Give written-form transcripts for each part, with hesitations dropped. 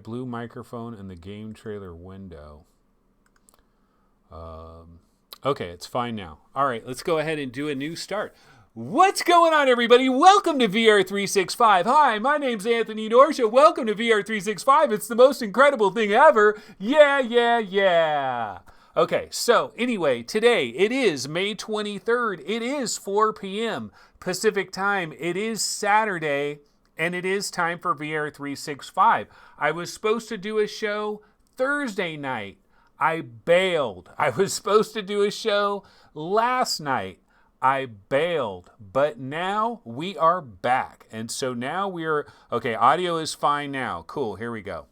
Blue microphone in the game trailer window. Okay, it's fine now. All right, let's go ahead and do a new start. What's going on, everybody? Welcome to VR365. Hi, my name's Anthony Dorsha. Welcome to VR365. It's the most incredible thing ever. Yeah. Okay, so anyway, today it is May 23rd. It is 4 p.m. Pacific time. It is Saturday, and it is time for VR365. I was supposed to do a show Thursday night. I bailed. I was supposed to do a show last night. I bailed, but now we are back. And so now okay, audio is fine now. Cool, here we go.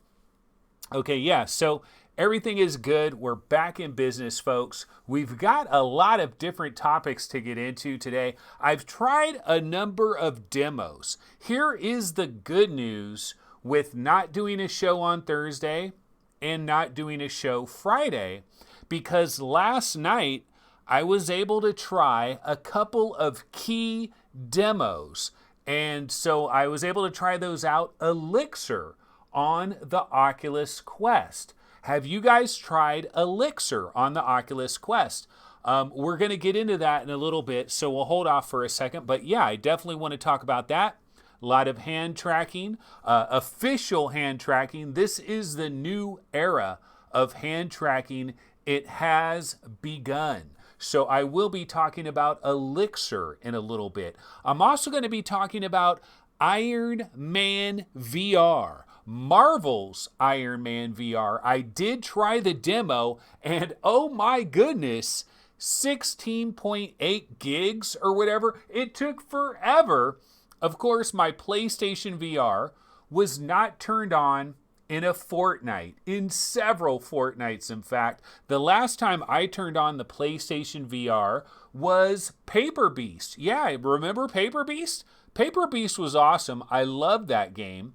Okay, yeah, so everything is good. We're back in business, folks. We've got a lot of different topics to get into today. I've tried a number of demos. Here is the good news with not doing a show on Thursday and not doing a show Friday, because last night I was able to try a couple of key demos. And so I was able to try those out. Elixir on the Oculus Quest. Have you guys tried Elixir on the Oculus Quest? We're going to get into that in a little bit, so we'll hold off for a second. But yeah, I definitely want to talk about that. A lot of hand tracking, official hand tracking. This is the new era of hand tracking. It has begun. So I will be talking about Elixir in a little bit. I'm also going to be talking about Ironman VR. Marvel's Ironman VR. I did try the demo, and oh my goodness, 16.8 gigs or whatever. It took forever. Of course, my PlayStation VR was not turned on in a fortnight, in several fortnights, in fact. The last time I turned on the PlayStation VR was Paper Beast. Yeah, remember Paper Beast? Paper Beast was awesome. I loved that game.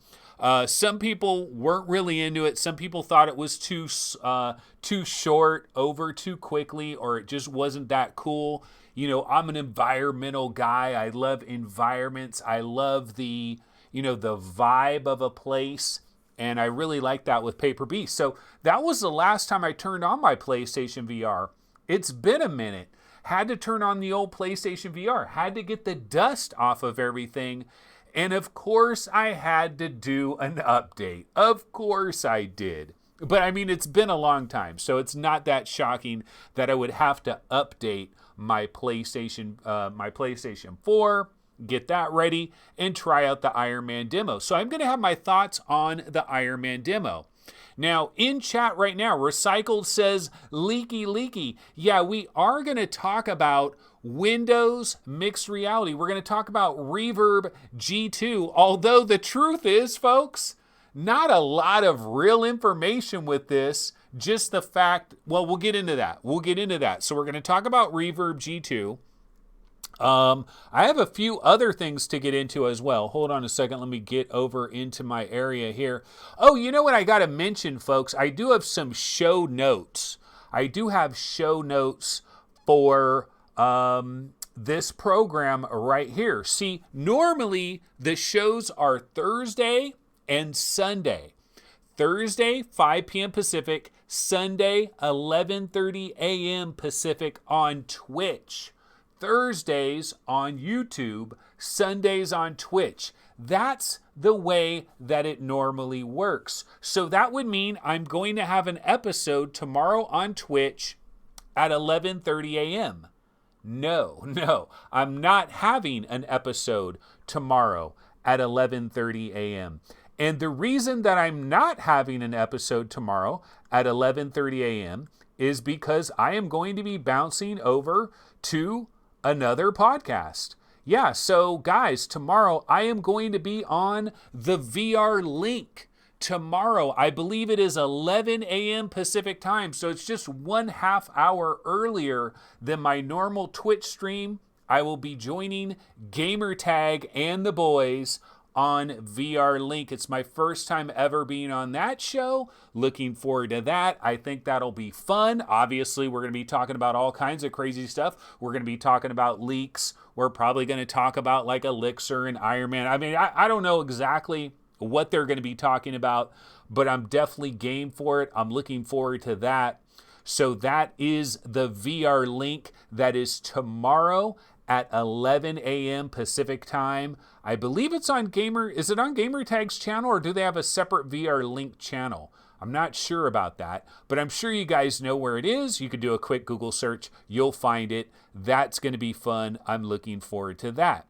Some people weren't really into it. Some people thought it was too short, over too quickly, or it just wasn't that cool. You know, I'm an environmental guy. I love environments. I love the vibe of a place. And I really like that with Paper Beast. So that was the last time I turned on my PlayStation VR. It's been a minute. Had to turn on the old PlayStation VR. Had to get the dust off of everything. And of course, I had to do an update. Of course I did. But I mean, it's been a long time. So it's not that shocking that I would have to update my PlayStation 4, get that ready, and try out the Ironman demo. So I'm going to have my thoughts on the Ironman demo. Now, in chat right now, Recycled says, leaky. Yeah, we are going to talk about Windows mixed reality. We're going to talk about Reverb G2. Although the truth is, folks, not a lot of real information with this. Just the fact, well, we'll get into that. So we're going to talk about Reverb G2. I have a few other things to get into as well. Hold on a second. Let me get over into my area here. Oh, you know what I got to mention, folks? I do have some show notes. I do have show notes for this program right here. See, normally the shows are Thursday and Sunday. Thursday, 5 p.m. Pacific. Sunday, 11:30 a.m. Pacific on Twitch. Thursdays on YouTube, Sundays on Twitch. That's the way that it normally works. So that would mean I'm going to have an episode tomorrow on Twitch at 11:30 a.m. No, I'm not having an episode tomorrow at 11:30 a.m. And the reason that I'm not having an episode tomorrow at 11:30 a.m. is because I am going to be bouncing over to another podcast. Yeah, so guys, tomorrow I am going to be on the VR link. Tomorrow, I believe it is 11 a.m. Pacific time, so it's just 1/2 hour earlier than my normal Twitch stream. I will be joining Gamertag and the boys on VR Link. It's my first time ever being on that show. Looking forward to that. I think that'll be fun. Obviously, we're going to be talking about all kinds of crazy stuff. We're going to be talking about leaks. We're probably going to talk about like Elixir and Iron Man. I mean, I don't know exactly what they're going to be talking about, but I'm definitely game for it. I'm looking forward to that. So that is the VR link. That is tomorrow at 11 a.m. Pacific time. I believe it's on is it on Gamertag's channel, or do they have a separate VR link channel? I'm not sure about that, but I'm sure you guys know where it is. You could do a quick Google search. You'll find it. That's going to be fun. I'm looking forward to that.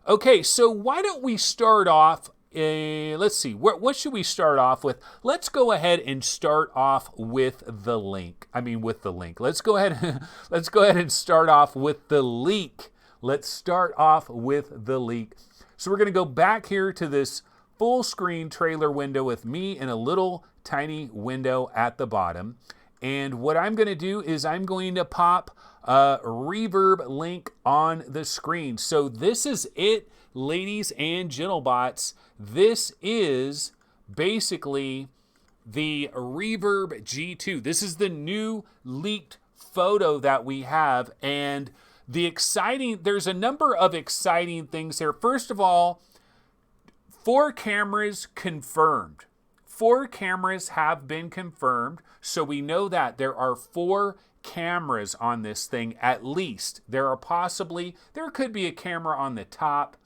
Okay, so why don't we start off, let's see, what should we start off with? Let's go ahead and start off with the link. Let's go ahead and start off with the leak. Let's start off with the leak. So we're going to go back here to this full screen trailer window with me in a little tiny window at the bottom. And what I'm going to do is I'm going to pop a Reverb link on the screen. So this is it, ladies and gentlebots. This is basically the Reverb G2. This is the new leaked photo that we have. And there's a number of exciting things here. First of all, 4 cameras confirmed. 4 cameras have been confirmed. So we know that there are 4 cameras on this thing at least. There could be a camera on the top.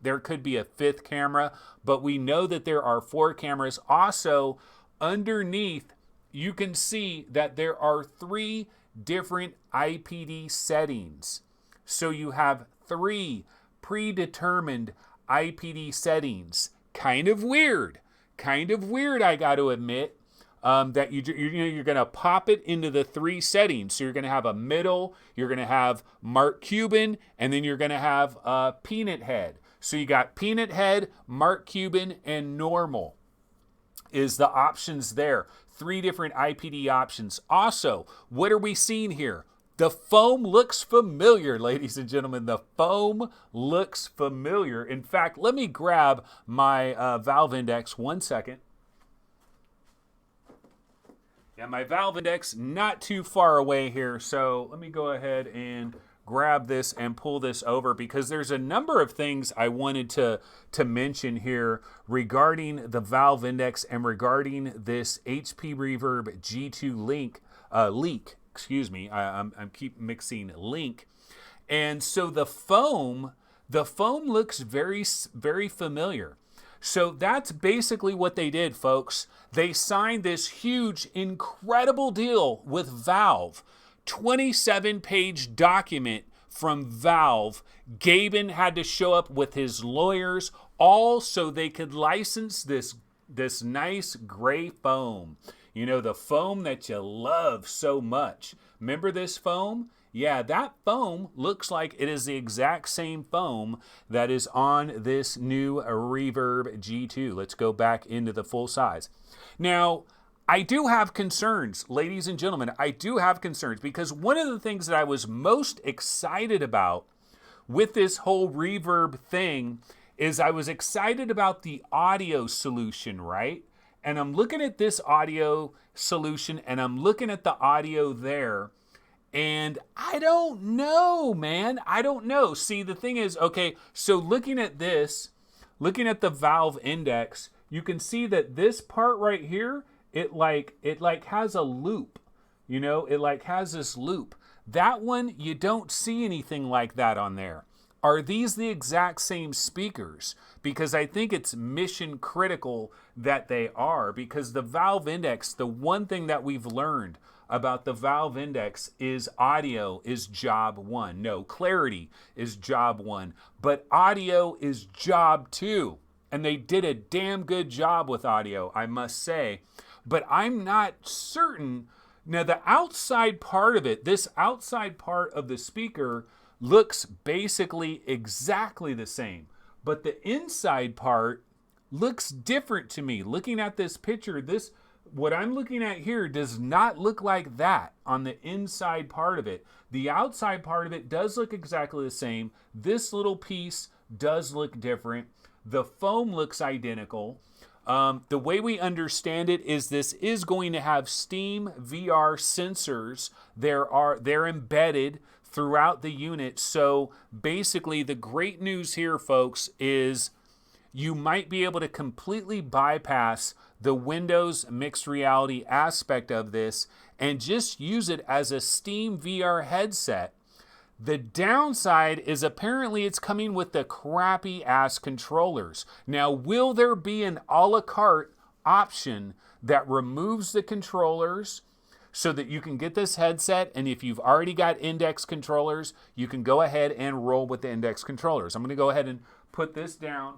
There could be a 5th camera, but we know that there are 4 cameras. Also, underneath, you can see that there are 3 different IPD settings. So you have 3 predetermined IPD settings. Kind of weird, I got to admit, that you're going to pop it into the 3 settings. So you're going to have a middle, you're going to have Mark Cuban, and then you're going to have Peanut Head. So you got Peanut Head, Mark Cuban, and normal is the options there. 3 different IPD options. Also, what are we seeing here? The foam looks familiar, ladies and gentlemen. The foam looks familiar. In fact, let me grab my valve index 1 second. Yeah, my valve index not too far away here. So let me go ahead and grab this and pull this over, because there's a number of things I wanted to mention here regarding the valve index and regarding this HP Reverb G2 leak. Excuse me, I'm keep mixing link. And so the foam looks very, very familiar. So that's basically what they did, folks. They signed this huge, incredible deal with Valve. 27-page document from Valve. Gaben had to show up with his lawyers, all so they could license this nice gray foam. You know, the foam that you love so much. Remember this foam? Yeah, that foam looks like it is the exact same foam that is on this new Reverb G2. Let's go back into the full size. Now, I do have concerns, ladies and gentlemen. I do have concerns, because one of the things that I was most excited about with this whole Reverb thing is I was excited about the audio solution, right? And I'm looking at this audio solution, and I'm looking at the audio there, and I don't know, man. I don't know. See, the thing is, okay, so looking at this, looking at the valve index, you can see that this part right here, it has a loop. You know, it like has this loop. That one, you don't see anything like that on there. Are these the exact same speakers? Because I think it's mission critical that they are, because the valve index, the one thing that we've learned about the valve index is audio is job 1. No, clarity is job 1, but audio is job 2. And they did a damn good job with audio, I must say. But I'm not certain. Now, the outside part of it, this outside part of the speaker looks basically exactly the same. But the inside part looks different to me. Looking at this picture, what I'm looking at here does not look like that on the inside part of it. The outside part of it does look exactly the same. This little piece does look different. The foam looks identical. The way we understand it is this is going to have Steam VR sensors. They're embedded throughout the unit. So basically the great news here, folks, is you might be able to completely bypass the Windows mixed reality aspect of this and just use it as a Steam VR headset. The downside is apparently it's coming with the crappy ass controllers. Now, will there be an a la carte option that removes the controllers so that you can get this headset, and if you've already got index controllers, you can go ahead and roll with the index controllers? I'm going to go ahead and put this down.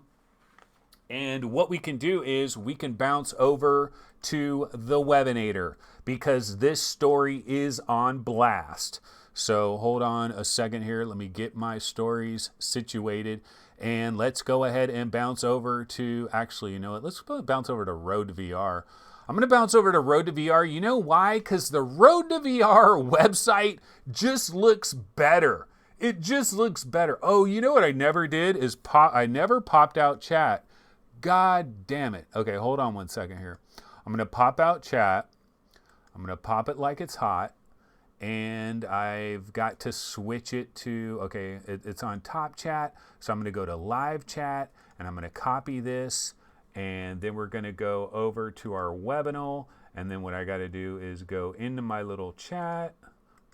And what we can do is we can bounce over to the Webinator because this story is on blast. So hold on a second here. Let me get my stories situated. And let's go ahead and bounce over to, actually, you know what? Let's bounce over to Road to VR. I'm going to bounce over to Road to VR. You know why? Because the Road to VR website just looks better. It just looks better. Oh, you know what I never did is I never popped out chat. God damn it. Okay, hold on one second here. I'm going to pop out chat. I'm going to pop it like it's hot. And I've got to switch it to, okay, it's on top chat. So I'm going to go to live chat and I'm going to copy this. And then we're going to go over to our webinar. And then what I got to do is go into my little chat,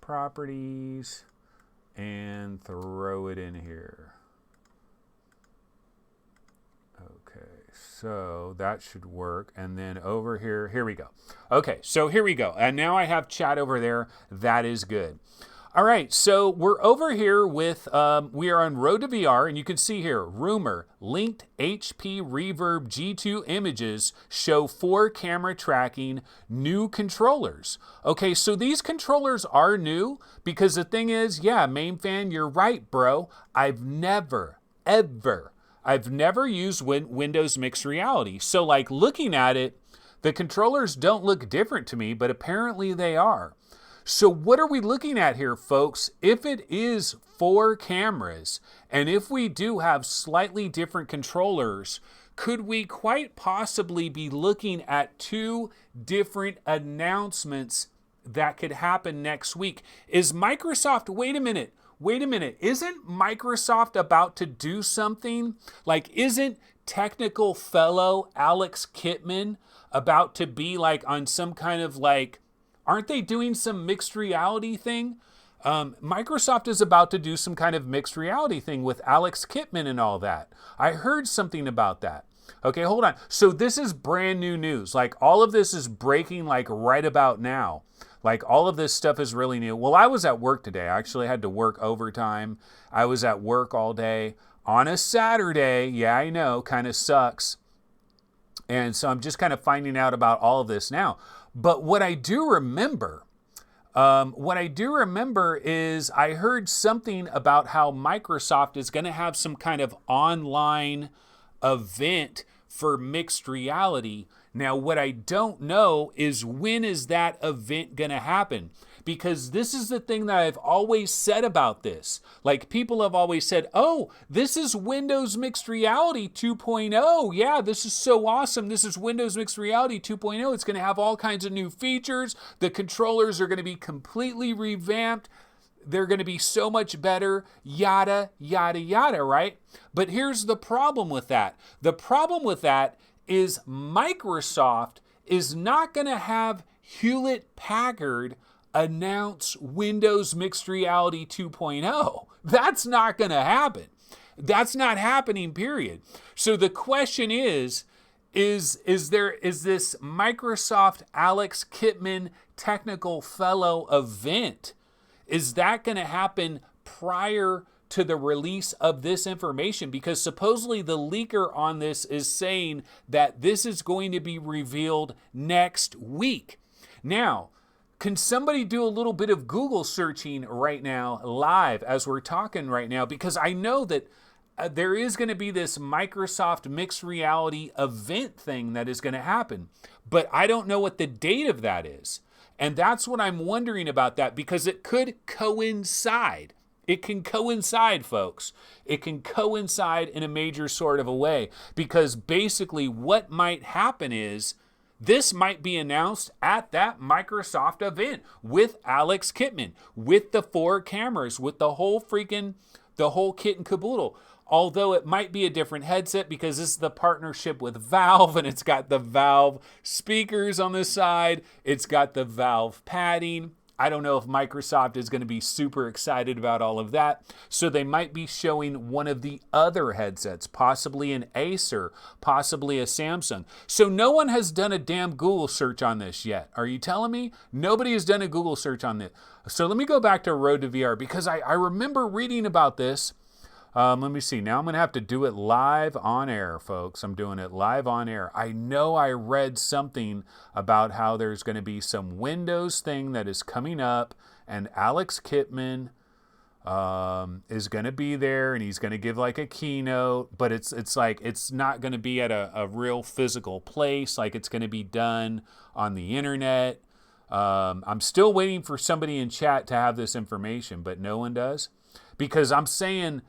properties, and throw it in here. Okay, so that should work. And then over here we go. Okay, so here we go. And now I have chat over there. That is good. All right, so we're over here with, we are on Road to VR, and you can see here, rumor, linked HP Reverb G2 images show 4-camera tracking, new controllers. Okay, so these controllers are new, because the thing is, yeah, main fan, you're right, bro. I've never used Windows Mixed Reality. So like looking at it, the controllers don't look different to me, but apparently they are. So what are we looking at here, folks? If it is 4 cameras, and if we do have slightly different controllers, could we quite possibly be looking at 2 different announcements that could happen next week? Is Microsoft, wait a minute, isn't Microsoft about to do something? Like, isn't technical fellow Alex Kipman about to be like on some kind of like, aren't they doing some mixed reality thing? Microsoft is about to do some kind of mixed reality thing with Alex Kipman and all that. I heard something about that. Okay, hold on. So this is brand new news. Like all of this is breaking like right about now. Like all of this stuff is really new. Well, I was at work today. I actually had to work overtime. I was at work all day on a Saturday. Yeah, I know, kind of sucks. And so I'm just kind of finding out about all of this now. But what I do remember is I heard something about how Microsoft is going to have some kind of online event for mixed reality. Now, what I don't know is when is that event going to happen? Because this is the thing that I've always said about this. Like people have always said, oh, this is Windows Mixed Reality 2.0. Yeah, this is so awesome. This is Windows Mixed Reality 2.0. It's going to have all kinds of new features. The controllers are going to be completely revamped. They're going to be so much better, yada, yada, yada, right? But here's the problem with that. The problem with that is Microsoft is not going to have Hewlett-Packard announce Windows Mixed Reality 2.0. That's not going to happen. That's not happening, period. So the question is this Microsoft Alex Kipman Technical Fellow event? Is that going to happen prior to the release of this information? Because supposedly the leaker on this is saying that this is going to be revealed next week. Now, can somebody do a little bit of Google searching right now, live, as we're talking right now? Because I know that there is going to be this Microsoft mixed reality event thing that is going to happen. But I don't know what the date of that is. And that's what I'm wondering about that, because it could coincide. It can coincide, folks. It can coincide in a major sort of a way. Because basically what might happen is this might be announced at that Microsoft event with Alex Kipman, with the 4 cameras, with the whole kit and caboodle. although it might be a different headset because this is the partnership with Valve, and it's got the Valve speakers on the side. It's got the Valve padding. I don't know if Microsoft is going to be super excited about all of that. So they might be showing one of the other headsets, possibly an Acer, possibly a Samsung. So no one has done a damn Google search on this yet. Are you telling me? Nobody has done a Google search on this. So let me go back to Road to VR because I remember reading about this. Let me see. Now I'm going to have to do it live on air, folks. I'm doing it live on air. I know I read something about how there's going to be some Windows thing that is coming up, and Alex Kipman is going to be there, and he's going to give like a keynote, but it's like it's not going to be at a real physical place. Like it's going to be done on the internet. I'm still waiting for somebody in chat to have this information, but no one does. Because I'm saying...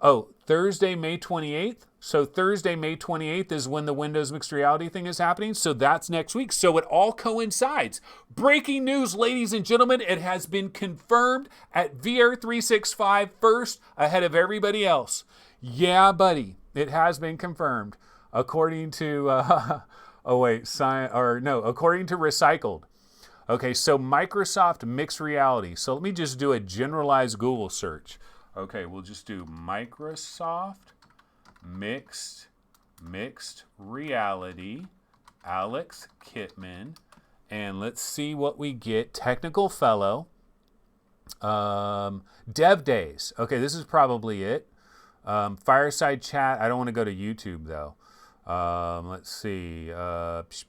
Oh, Thursday, May 28th? So Thursday, May 28th is when the Windows Mixed Reality thing is happening. So that's next week. So it all coincides. Breaking news, ladies and gentlemen. It has been confirmed at VR365 first ahead of everybody else. Yeah, buddy. It has been confirmed. According to, according to Recycled. Okay, so Microsoft Mixed Reality. So let me just do a generalized Google search. Okay, we'll just do Microsoft Mixed Reality, Alex Kipman, and let's see what we get. Technical Fellow, Dev Days. Okay, this is probably it. Fireside Chat. I don't want to go to YouTube though. Let's see. Alex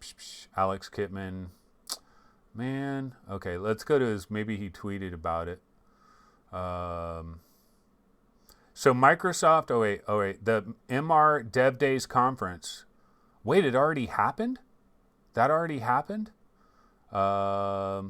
Kipman. Man. Okay, let's go to his. Maybe he tweeted about it. So Microsoft, oh wait, the MR Dev Days conference. Wait, it already happened? That already happened? Yeah,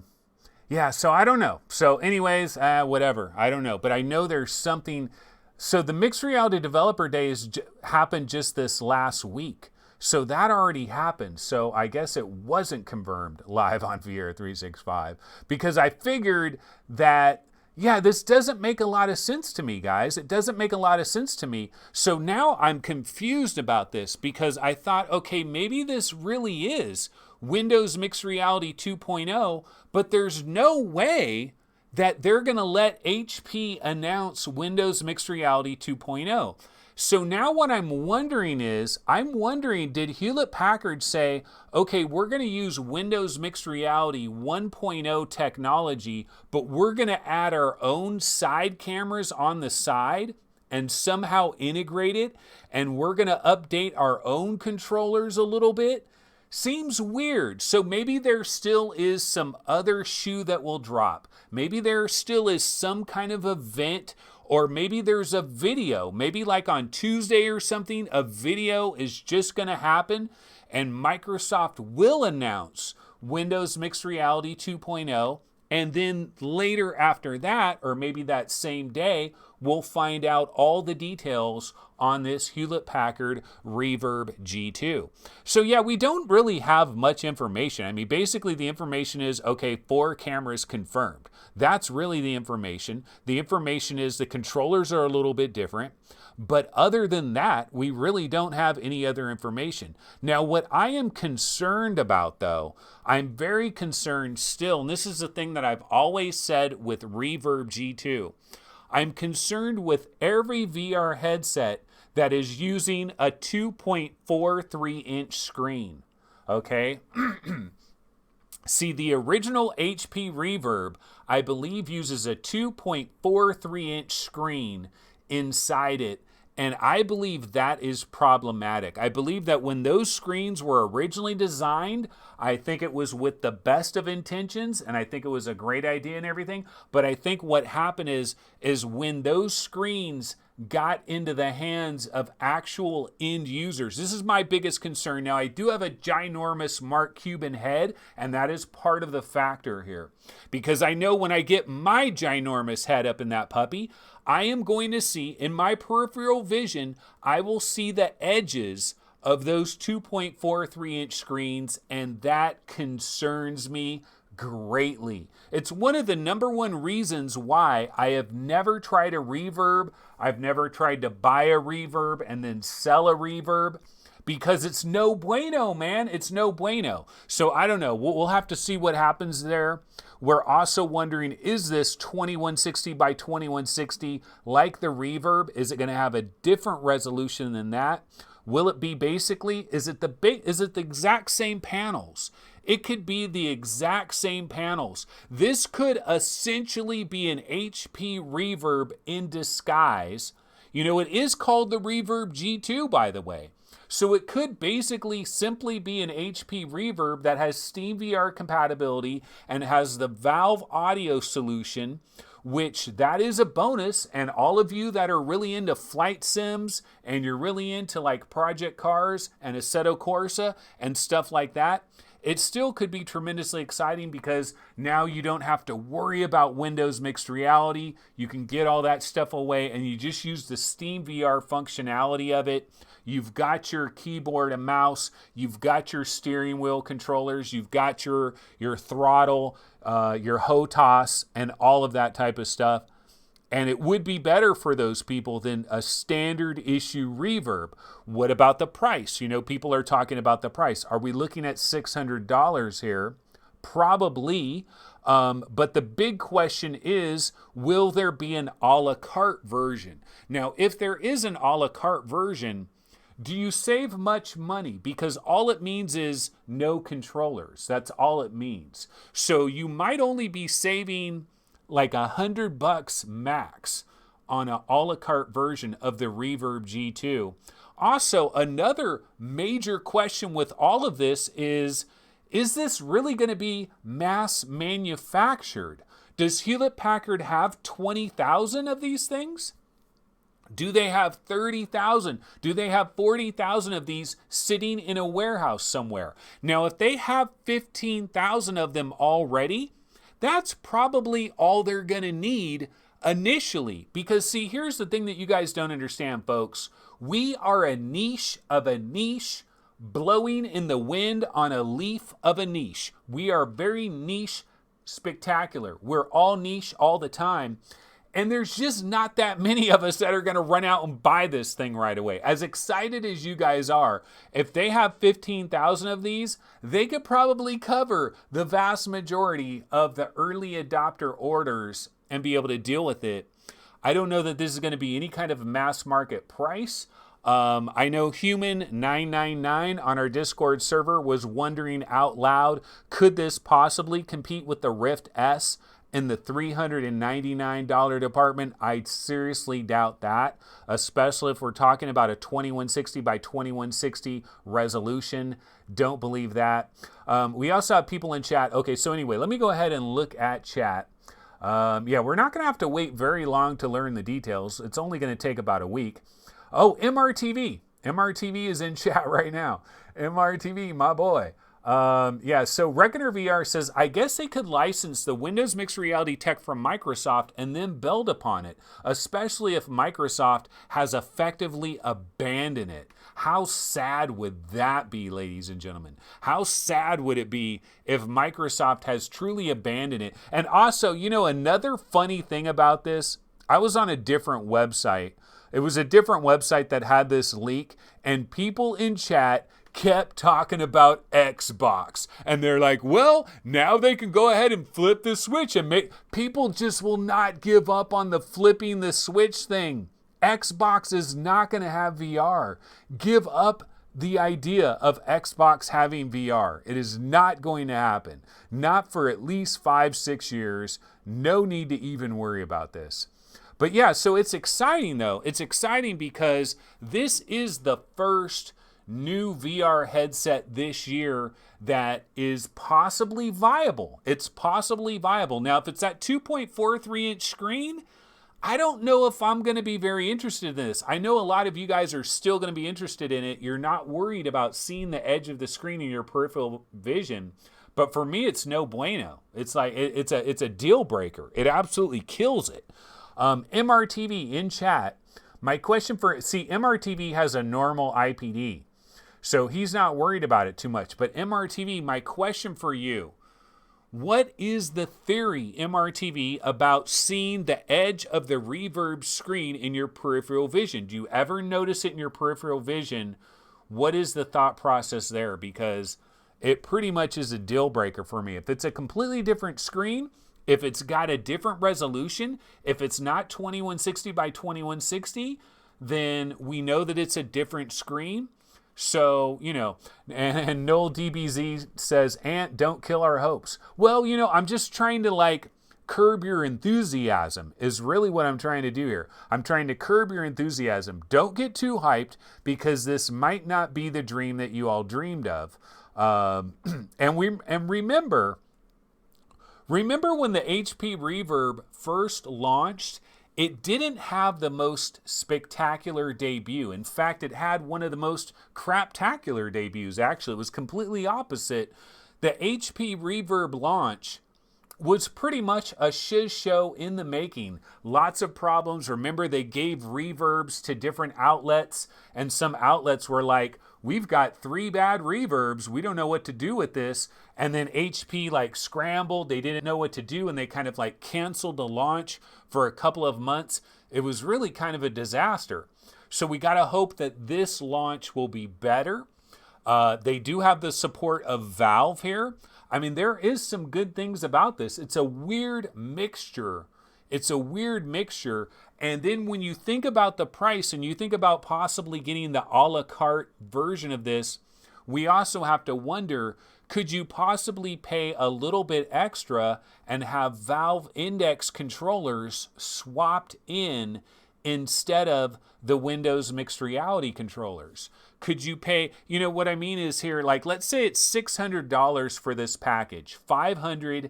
so I don't know. So anyways, whatever, I don't know. But I know there's something. So the Mixed Reality Developer Days happened just this last week. So that already happened. So I guess it wasn't confirmed live on VR365 because I figured that, yeah, this doesn't make a lot of sense to me, guys. It doesn't make a lot of sense to me. So now I'm confused about this because I thought, okay, maybe this really is Windows Mixed Reality 2.0, but there's no way that they're going to let HP announce Windows Mixed Reality 2.0. So now what I'm wondering, did Hewlett-Packard say, okay, we're going to use Windows Mixed Reality 1.0 technology, but we're going to add our own side cameras on the side and somehow integrate it, and we're going to update our own controllers a little bit? Seems weird. So maybe there still is some other shoe that will drop. Maybe there still is some kind of event, or maybe there's a video. Maybe like on Tuesday or something, a video is just going to happen and Microsoft will announce Windows Mixed Reality 2.0. And then later after that, or maybe that same day, we'll find out all the details on this Hewlett-Packard Reverb G2. So yeah, we don't really have much information. I mean, basically the information is, okay, 4 cameras confirmed. That's really the information. The information is the controllers are a little bit different. But other than that, we really don't have any other information. Now, what I am concerned about, though, I'm very concerned still, and this is the thing that I've always said with Reverb G2. I'm concerned with every VR headset that is using a 2.43-inch screen, okay? See, the original HP Reverb, I believe, uses a 2.43-inch screen inside it, and I believe that is problematic. I believe that when those screens were originally designed, I think it was with the best of intentions, and I think it was a great idea and everything, but I think what happened is when those screens got into the hands of actual end users. This is my biggest concern. Now, I do have a ginormous Mark Cuban head, and that is part of the factor here. Because I know when I get my ginormous head up in that puppy, I am going to see, in my peripheral vision, I will see the edges of those 2.43-inch screens, and that concerns me greatly. It's one of the number one reasons why I have never tried a reverb. I've never tried to buy a reverb and then sell a reverb, because it's no bueno, man. It's no bueno. So I don't know. We'll have to see what happens there. We're also wondering, is this 2160 by 2160 like the reverb? Is it going to have a different resolution than that? Will it be basically, is it the exact same panels? It could be the exact same panels. This could essentially be an HP reverb in disguise. You know, it is called the Reverb G2, by the way. So it could basically simply be an HP reverb that has SteamVR compatibility and has the Valve audio solution, which that is a bonus. And all of you that are really into flight sims and you're really into like Project Cars and Assetto Corsa and stuff like that, it still could be tremendously exciting, because now you don't have to worry about Windows mixed reality. You can get all that stuff away and you just use the SteamVR functionality of it. You've got your keyboard and mouse. You've got your steering wheel controllers. You've got your throttle, your HOTAS, and all of that type of stuff. And it would be better for those people than a standard issue reverb. What about the price? You know, people are talking about the price. Are we looking at $600 here? Probably. But the big question is, will there be an a la carte version? Now, if there is an a la carte version, do you save much money? Because all it means is no controllers. That's all it means. So you might only be saving like $100 max on an a la carte version of the Reverb G2. Also, another major question with all of this is this really going to be mass manufactured? Does Hewlett-Packard have 20,000 of these things? Do they have 30,000? Do they have 40,000 of these sitting in a warehouse somewhere? Now, if they have 15,000 of them already, that's probably all they're going to need initially. Because see, here's the thing that you guys don't understand, folks. We are a niche of a niche, blowing in the wind on a leaf of a niche. We are very niche spectacular. We're all niche all the time. And there's just not that many of us that are going to run out and buy this thing right away. As excited as you guys are, if they have 15,000 of these, they could probably cover the vast majority of the early adopter orders and be able to deal with it. I don't know that this is going to be any kind of mass market price. I know Human999 on our Discord server was wondering out loud, could this possibly compete with the Rift S in the $399 department? I seriously doubt that, especially if we're talking about a 2160 by 2160 resolution. Don't believe that. We also have people in chat. Okay, so anyway, let me go ahead and look at chat. Yeah, we're not going to have to wait very long to learn the details. It's only going to take about a week. Oh, MRTV. MRTV is in chat right now. MRTV, my boy. Yeah, so Reckoner VR says, I guess they could license the Windows Mixed Reality tech from Microsoft and then build upon it, especially if Microsoft has effectively abandoned it. How sad would that be, ladies and gentlemen? How sad would it be if Microsoft has truly abandoned it? And also, you know, another funny thing about this, I was on a different website. It was a different website that had this leak, and people in chat kept talking about Xbox. And they're like, well, now they can go ahead and flip the switch and make... People just will not give up on the flipping the switch thing. Xbox is not going to have VR. Give up the idea of Xbox having VR. It is not going to happen. Not for at least 5-6 years. No need to even worry about this. But yeah, so it's exciting though. It's exciting because this is the first new VR headset this year that is possibly viable. It's possibly viable. Now, if it's that 2.43 inch screen, I don't know if I'm going to be very interested in this. I know a lot of you guys are still going to be interested in it. You're not worried about seeing the edge of the screen in your peripheral vision. But for me, it's no bueno. It's like, it's a deal breaker. It absolutely kills it. MRTV in chat. My question for, see, MRTV has a normal IPD. So he's not worried about it too much. But MRTV, my question for you, What is the theory, MRTV, about seeing the edge of the reverb screen in your peripheral vision? Do you ever notice it in your peripheral vision? What is the thought process there? Because it pretty much is a deal breaker for me. If it's a completely different screen, if it's got a different resolution, if it's not 2160 by 2160, then we know that it's a different screen. So, and Noel DBZ says, Ant, don't kill our hopes. Well, I'm just trying to curb your enthusiasm is really what I'm trying to do here. I'm trying to curb your enthusiasm. Don't get too hyped because this might not be the dream that you all dreamed of. And remember when the HP Reverb first launched, it didn't have the most spectacular debut. In fact, it had one of the most craptacular debuts. Actually, it was completely opposite. The HP Reverb launch was pretty much a shiz show in the making. Lots of problems. Remember, they gave reverbs to different outlets, and some outlets were like, we've got 3 bad reverbs. We don't know what to do with this. And then HP scrambled. They didn't know what to do, and they kind of canceled the launch for a couple of months. It was really kind of a disaster. So we got to hope that this launch will be better. They do have the support of Valve here. I mean, there is some good things about this. It's a weird mixture. And then when you think about the price and you think about possibly getting the a la carte version of this, we also have to wonder, could you possibly pay a little bit extra and have Valve Index controllers swapped in instead of the Windows mixed reality controllers? Could you pay, what I mean is here, let's say it's $600 for this package, $599.99,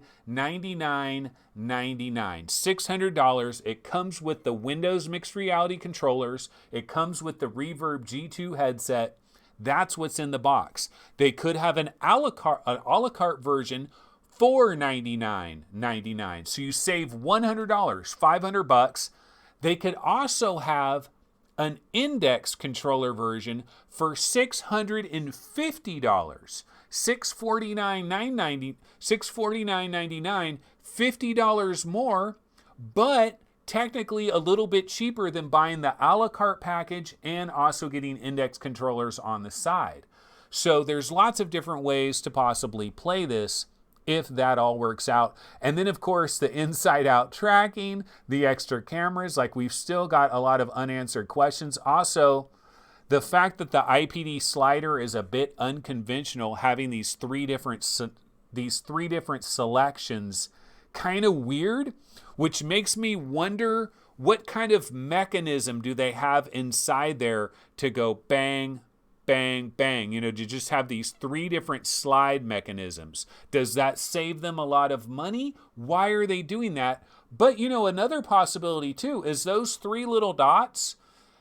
$600. It comes with the Windows mixed reality controllers. It comes with the Reverb G2 headset. That's what's in the box. They could have an a la carte version for $99.99. So you save $100, $500. They could also have an index controller version for $650, $649.99, $50 more, but technically a little bit cheaper than buying the a la carte package and also getting index controllers on the side. So there's lots of different ways to possibly play this if that all works out. And then, of course, the inside-out tracking, the extra cameras, we've still got a lot of unanswered questions. Also, the fact that the IPD slider is a bit unconventional, having these three different selections, kind of weird, which makes me wonder what kind of mechanism do they have inside there to go bang, bang, bang, to just have these 3 different slide mechanisms. Does that save them a lot of money? Why are they doing that? But, another possibility too is those 3 little dots,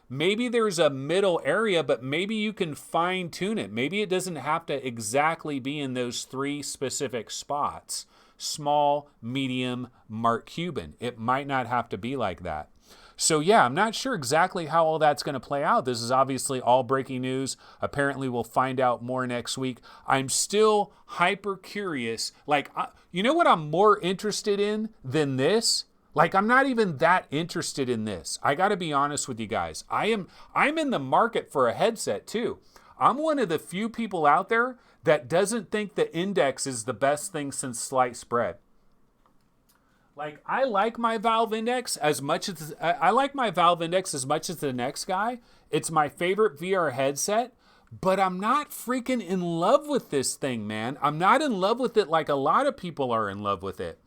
maybe there's a middle area, but maybe you can fine tune it. Maybe it doesn't have to exactly be in those 3 specific spots. Small, medium, Mark Cuban. It might not have to be like that. So yeah, I'm not sure exactly how all that's going to play out. This is obviously all breaking news. Apparently we'll find out more next week. I'm still hyper curious. You know what I'm more interested in than this? I'm not even that interested in this. I got to be honest with you guys. I'm in the market for a headset too. I'm one of the few people out there that doesn't think the Index is the best thing since sliced bread. I like my Valve Index as much as the next guy. It's my favorite VR headset, but I'm not freaking in love with this thing, man. I'm not in love with it like a lot of people are in love with it.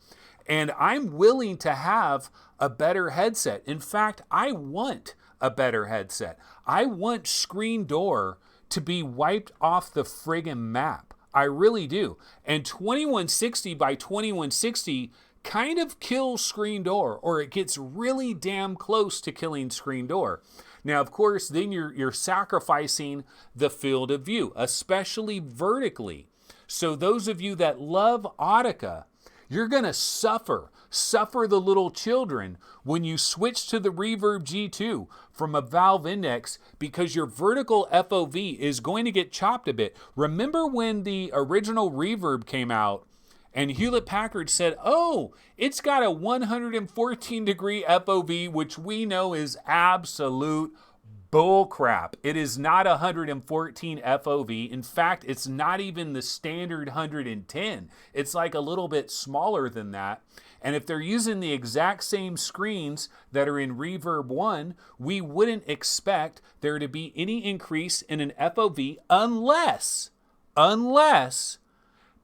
And I'm willing to have a better headset. In fact, I want a better headset. I want Screen Door to be wiped off the friggin' map. I really do. And 2160 by 2160 kind of kills Screen Door, or it gets really damn close to killing Screen Door. Now, of course, then you're sacrificing the field of view, especially vertically. So those of you that love Autica, you're going to suffer the little children when you switch to the Reverb G2 from a Valve Index, because your vertical FOV is going to get chopped a bit. Remember when the original Reverb came out And Hewlett-Packard said, oh, it's got a 114 degree FOV, which we know is absolute bull crap. It is not 114 FOV. In fact, it's not even the standard 110. It's like a little bit smaller than that. And if they're using the exact same screens that are in Reverb 1, we wouldn't expect there to be any increase in an FOV unless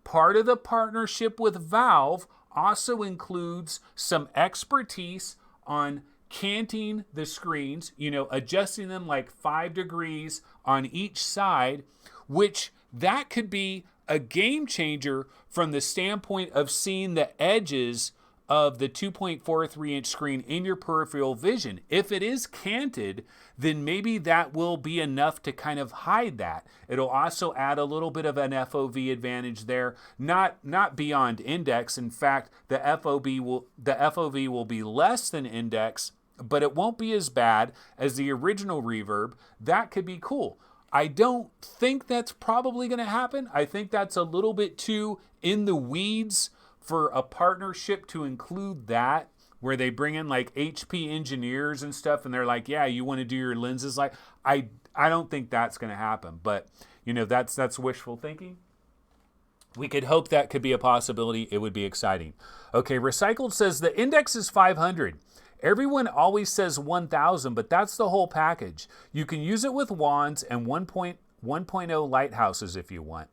part of the partnership with Valve also includes some expertise on canting the screens, adjusting them like 5 degrees on each side, which that could be a game changer from the standpoint of seeing the edges of the 2.43 inch screen in your peripheral vision. If it is canted, then maybe that will be enough to kind of hide that. It'll also add a little bit of an FOV advantage there, not beyond index. In fact, the FOV will be less than index, but it won't be as bad as the original Reverb. That could be cool. I don't think that's probably going to happen. I think that's a little bit too in the weeds for a partnership to include that, where they bring in like HP engineers and stuff, and they're like, yeah, you want to do your lenses like, I don't think that's going to happen, but that's wishful thinking. We could hope that could be a possibility. It would be exciting. Okay, Recycled says the index is 500. Everyone always says 1000, but that's the whole package. You can use it with wands and 1.0 lighthouses if you want.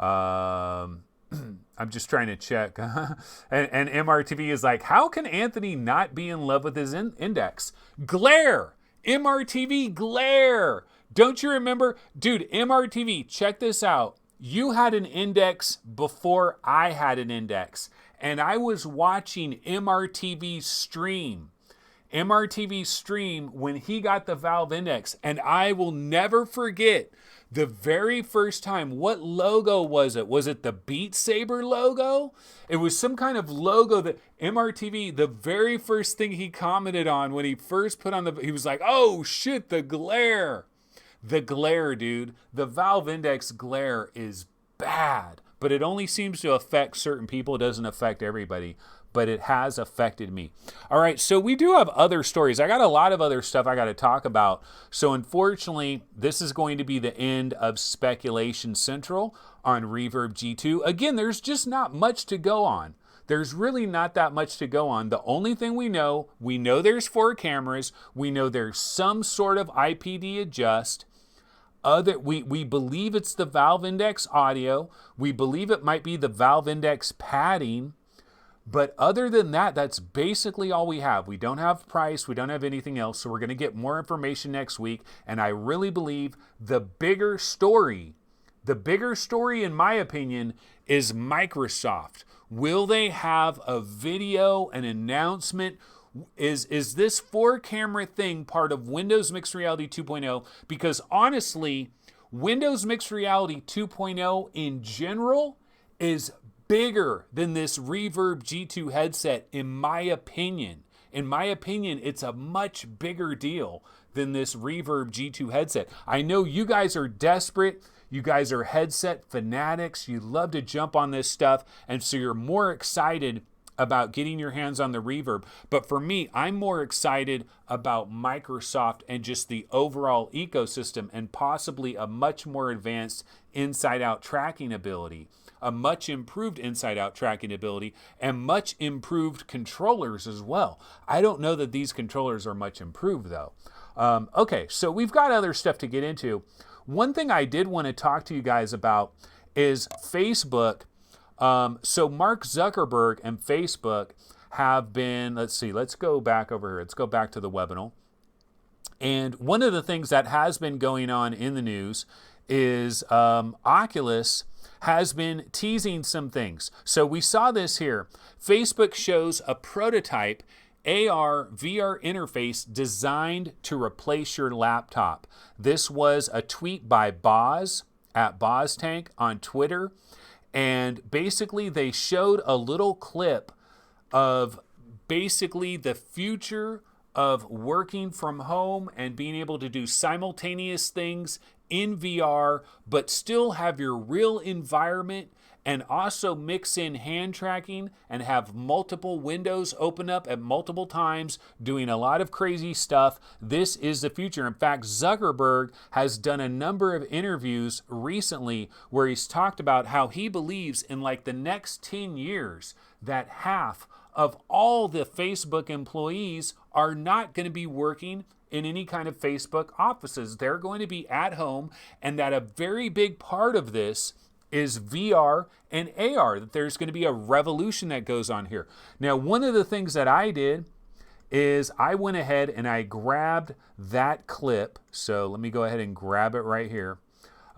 I'm just trying to check. and MRTV is like, how can Anthony not be in love with his index? Glare! MRTV, glare! Don't you remember? Dude, MRTV, check this out. You had an index before I had an index. And I was watching MRTV stream when he got the Valve Index. And I will never forget the very first time. What logo was it? Was it the Beat Saber logo? It was some kind of logo that MRTV, the very first thing he commented on when he first put on he was like, oh shit, the glare. The glare, dude. The Valve Index glare is bad, but it only seems to affect certain people. It doesn't affect everybody, but it has affected me. All right, so we do have other stories. I got a lot of other stuff I got to talk about. So unfortunately, this is going to be the end of Speculation Central on Reverb G2. Again, there's just not much to go on. There's really not that much to go on. The only thing we know there's 4 cameras. We know there's some sort of IPD adjust. We believe it's the Valve Index audio. We believe it might be the Valve Index padding. But other than that, that's basically all we have. We don't have price. We don't have anything else. So we're going to get more information next week. And I really believe the bigger story in my opinion, is Microsoft. Will they have a video, an announcement? Is this 4-camera thing part of Windows Mixed Reality 2.0? Because honestly, Windows Mixed Reality 2.0 in general is bigger than this Reverb G2 headset, in my opinion. In my opinion, it's a much bigger deal than this Reverb G2 headset. I know you guys are desperate. You guys are headset fanatics. You love to jump on this stuff, and so you're more excited about getting your hands on the Reverb. But for me, I'm more excited about Microsoft and just the overall ecosystem, and possibly a much more advanced inside-out tracking ability, a much improved inside-out tracking ability, and much improved controllers as well. I don't know that these controllers are much improved though. Okay, so we've got other stuff to get into. One thing I did want to talk to you guys about is Facebook. So Mark Zuckerberg and Facebook have been, let's go back over here. Let's go back to the webinar. And one of the things that has been going on in the news is Oculus has been teasing some things. So we saw this here. Facebook shows a prototype AR VR interface designed to replace your laptop. This was a tweet by Boz at BozTank on Twitter. And basically they showed a little clip of basically the future of working from home and being able to do simultaneous things in VR, but still have your real environment and also mix in hand tracking and have multiple windows open up at multiple times, doing a lot of crazy stuff. This is the future. In fact, Zuckerberg has done a number of interviews recently where he's talked about how he believes in like the next 10 years that half of all the Facebook employees are not going to be working in any kind of Facebook offices. They're going to be at home, and that a very big part of this is VR and AR, that there's going to be a revolution that goes on here. Now, one of the things that I did is I went ahead and I grabbed that clip. So let me go ahead and grab it right here.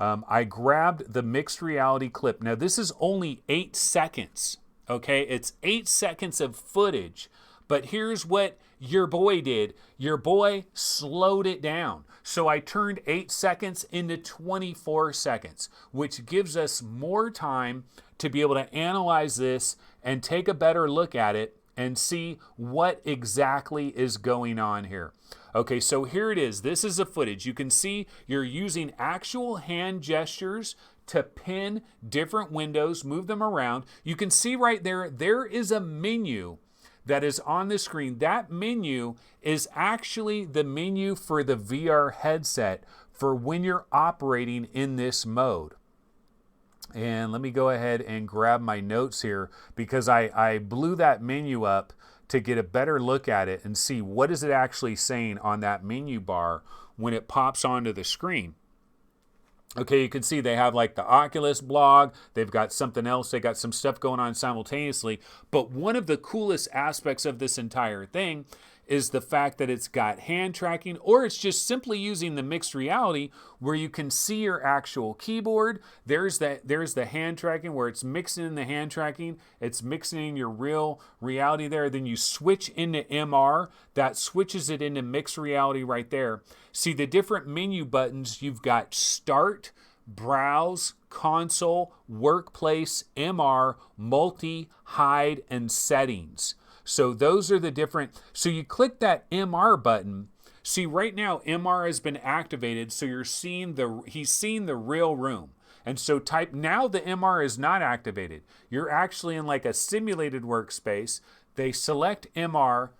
I grabbed the mixed reality clip. Now, this is only 8 seconds, okay? It's 8 seconds of footage, but here's what your boy did. Your boy slowed it down. So I turned 8 seconds into 24 seconds, which gives us more time to be able to analyze this and take a better look at it and see what exactly is going on here. Okay, so here it is. This is the footage. You can see you're using actual hand gestures to pin different windows, move them around. You can see right there, there is a menu that is on the screen. That menu is actually the menu for the VR headset for when you're operating in this mode. And let me go ahead and grab my notes here because I blew that menu up to get a better look at it and see what is it actually saying on that menu bar when it pops onto the screen. Okay, you can see they have like the Oculus blog, they've got something else, they got some stuff going on simultaneously. But one of the coolest aspects of this entire thing is the fact that it's got hand tracking, or it's just simply using the mixed reality where you can see your actual keyboard. There's the hand tracking where it's mixing in the hand tracking, it's mixing in your real reality there. Then you switch into MR, that switches it into mixed reality right there. See the different menu buttons. You've got Start, Browse, Console, Workplace, MR, Multi, Hide, and Settings. So those are the different, so you click that MR button. See right now MR has been activated, so he's seeing the real room. And so now the MR is not activated. You're actually in like a simulated workspace. They select MR,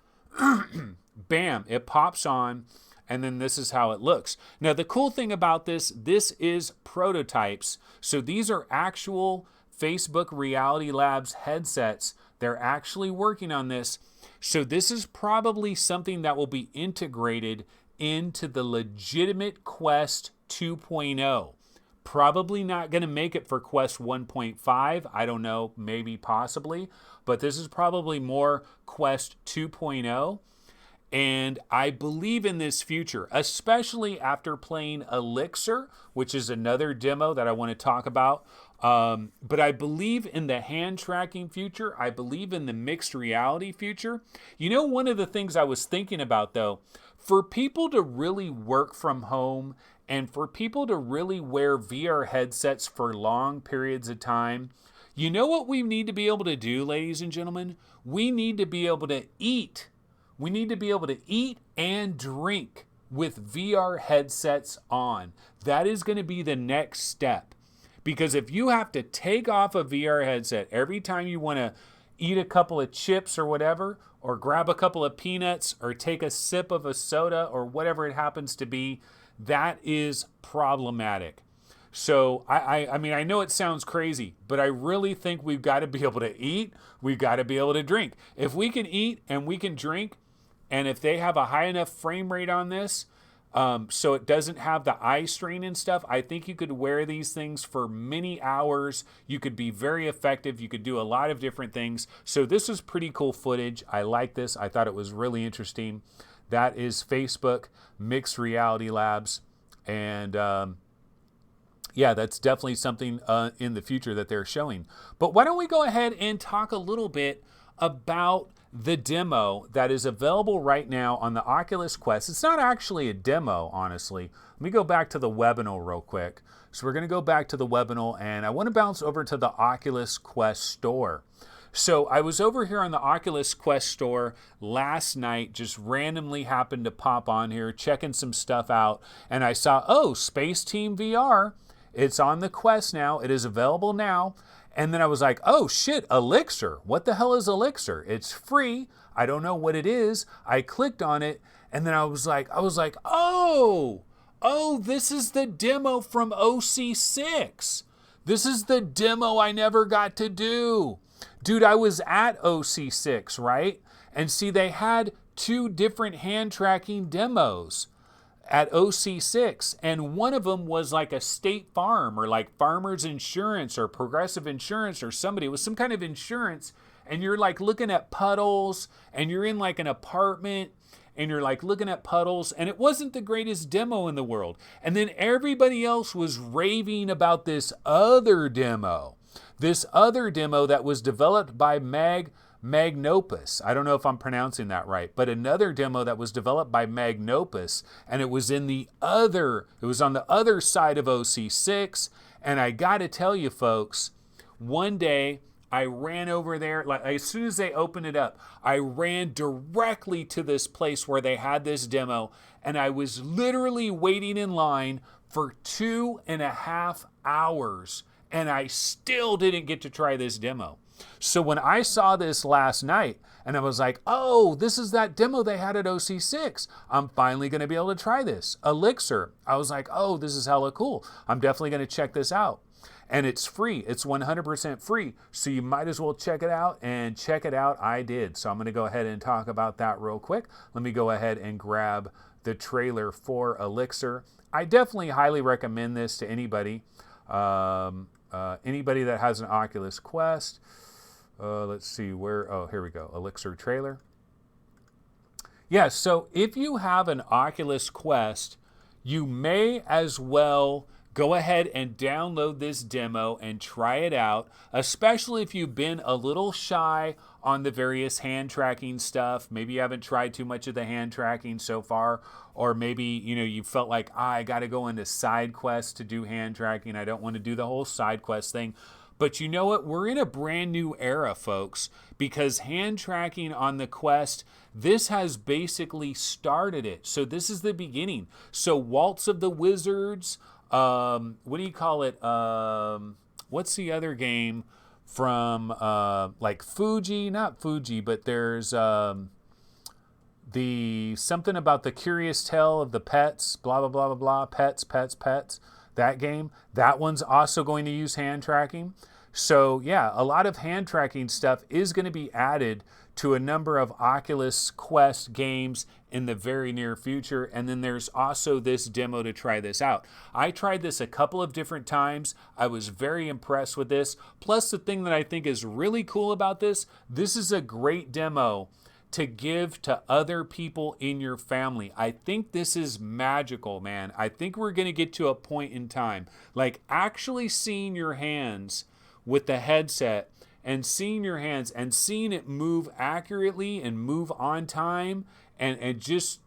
bam, it pops on, and then this is how it looks. Now the cool thing about this is prototypes. So these are actual Facebook Reality Labs headsets. They're actually working on this. So this is probably something that will be integrated into the legitimate Quest 2.0. Probably not going to make it for Quest 1.5. I don't know, maybe possibly. But this is probably more Quest 2.0. And I believe in this future, especially after playing Elixir, which is another demo that I want to talk about. But I believe in the hand tracking future. I believe in the mixed reality future. You know, one of the things I was thinking about though, for people to really work from home and for people to really wear VR headsets for long periods of time, you know what we need to be able to do, ladies and gentlemen? We need to be able to eat. We need to be able to eat and drink with VR headsets on. That is going to be the next step. Because if you have to take off a VR headset every time you want to eat a couple of chips or whatever, or grab a couple of peanuts, or take a sip of a soda, or whatever it happens to be, that is problematic. So, I mean, I know it sounds crazy, but I really think we've got to be able to eat, we've got to be able to drink. If we can eat and we can drink, and if they have a high enough frame rate on this, so it doesn't have the eye strain and stuff, I think you could wear these things for many hours. You could be very effective. You could do a lot of different things. So this is pretty cool footage. I like this. I thought it was really interesting. That is Facebook Mixed Reality Labs. And yeah, that's definitely something in the future that they're showing. But why don't we go ahead and talk a little bit about the demo that is available right now on the Oculus Quest. It's not actually a demo, honestly. Let me go back to the webinar real quick. So we're going to go back to the webinar, and I want to bounce over to the Oculus Quest store. So I was over here on the Oculus Quest store last night, just randomly happened to pop on here, checking some stuff out, and I saw, oh, Space Team VR. It's on the Quest now. It is available now. And then I was like, oh shit, Elixir. What the hell is Elixir? It's free. I don't know what it is. I clicked on it, and then I was like, oh, this is the demo from OC6. This is the demo I never got to do. Dude, I was at OC6, right? And see, they had 2 different hand tracking demos at OC6, and one of them was like a State Farm or like Farmers Insurance or Progressive Insurance or somebody. It was some kind of insurance, and you're like looking at puddles, and you're in like an apartment, and you're like looking at puddles, and it wasn't the greatest demo in the world. And then everybody else was raving about this other demo that was developed by Magnopus. I don't know if I'm pronouncing that right, but another demo that was developed by Magnopus, and it was on the other side of OC6. And I got to tell you folks, one day I ran over there, like as soon as they opened it up, I ran directly to this place where they had this demo, and I was literally waiting in line for 2.5 hours, and I still didn't get to try this demo. So when I saw this last night, and I was like, oh, this is that demo they had at OC6. I'm finally going to be able to try this. Elixir. I was like, oh, this is hella cool. I'm definitely going to check this out. And it's free. It's 100% free. So you might as well check it out. And check it out, I did. So I'm going to go ahead and talk about that real quick. Let me go ahead and grab the trailer for Elixir. I definitely highly recommend this to anybody. Anybody that has an Oculus Quest. Let's see where, oh, here we go, Elixir trailer. Yeah, so if you have an Oculus Quest, you may as well go ahead and download this demo and try it out, especially if you've been a little shy on the various hand tracking stuff. Maybe you haven't tried too much of the hand tracking so far, or maybe, you felt like, I got to go into side quests to do hand tracking. I don't want to do the whole side quest thing. But you know what? We're in a brand new era, folks, because hand tracking on the Quest, this has basically started it. So this is the beginning. So Waltz of the Wizards, what do you call it? What's the other game from like Fuji? Not Fuji, but there's the something about the Curious Tale of the Pets, blah, blah, blah, blah, blah, pets. That game, that one's also going to use hand tracking. So yeah, a lot of hand tracking stuff is going to be added to a number of Oculus Quest games in the very near future. And then there's also this demo to try this out. I tried this a couple of different times. I was very impressed with this. Plus, the thing that I think is really cool about this is a great demo to give to other people in your family. I think this is magical, man. I think we're going to get to a point in time, like actually seeing your hands with the headset and seeing your hands and seeing it move accurately and move on time and just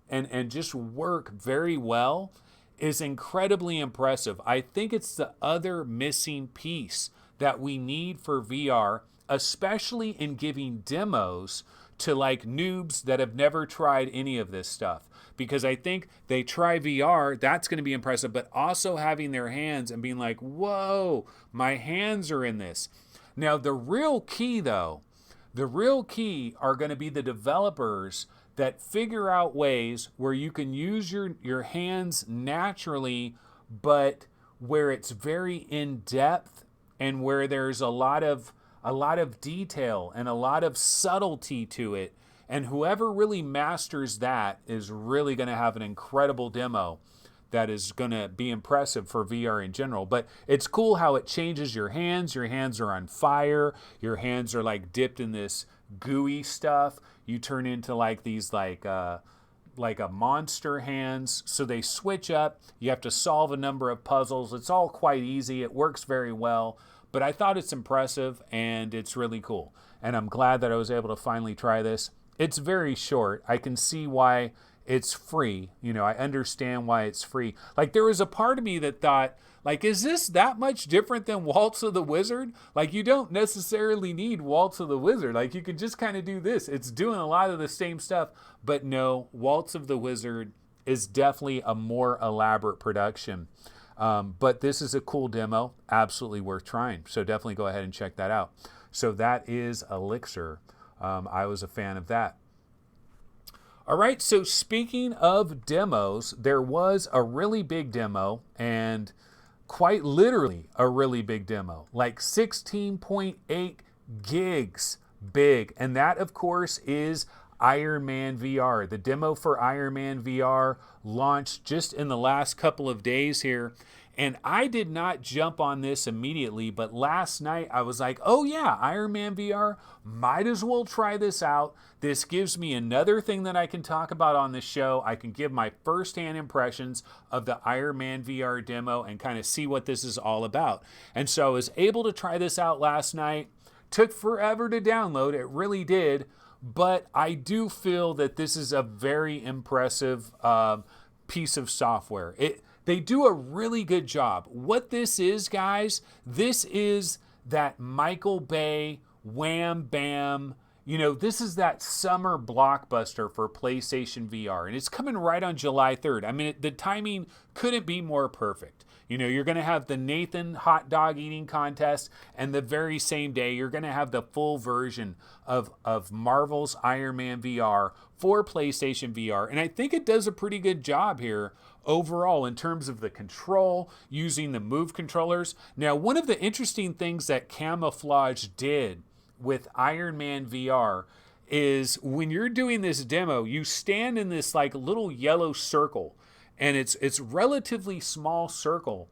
work very well is incredibly impressive. I think it's the other missing piece that we need for VR, especially in giving demos to like noobs that have never tried any of this stuff. Because I think they try VR, that's going to be impressive, but also having their hands and being like, whoa, my hands are in this. Now, the real key though, are going to be the developers that figure out ways where you can use your hands naturally, but where it's very in depth and where there's a lot of detail and a lot of subtlety to it. And whoever really masters that is really going to have an incredible demo that is going to be impressive for VR in general. But it's cool how it changes your hands. Your hands are on fire. Your hands are like dipped in this gooey stuff. You turn into like these like a monster hands. So they switch up. You have to solve a number of puzzles. It's all quite easy. It works very well. But I thought it's impressive and it's really cool. And I'm glad that I was able to finally try this. It's very short. I can see why it's free. I understand why it's free. Like there was a part of me that thought, like, is this that much different than Waltz of the Wizard? Like you don't necessarily need Waltz of the Wizard. Like you can just kind of do this. It's doing a lot of the same stuff. But no, Waltz of the Wizard is definitely a more elaborate production. But this is a cool demo, absolutely worth trying. So definitely go ahead and check that out. So that is Elixir. I was a fan of that. All right, so speaking of demos, there was a really big demo, and quite literally a really big demo, like 16.8 gigs big. And that, of course, is Ironman VR. The demo for Ironman VR launched just in the last couple of days here. And I did not jump on this immediately, but last night I was like, oh yeah, Ironman VR, might as well try this out. This gives me another thing that I can talk about on the show. I can give my firsthand impressions of the Ironman VR demo and kind of see what this is all about. And so I was able to try this out last night. Took forever to download, it really did, but I do feel that this is a very impressive piece of software. They do a really good job. What this is, guys, this is that Michael Bay, wham bam, this is that summer blockbuster for PlayStation VR, and it's coming right on July 3rd. I mean, the timing couldn't be more perfect. You're going to have the Nathan hot dog eating contest, and the very same day, you're going to have the full version of Marvel's Iron Man VR for PlayStation VR. And I think it does a pretty good job here overall in terms of the control, using the Move controllers. Now, one of the interesting things that Camouflage did with Iron Man VR is when you're doing this demo, you stand in this like little yellow circle, and it's relatively small circle,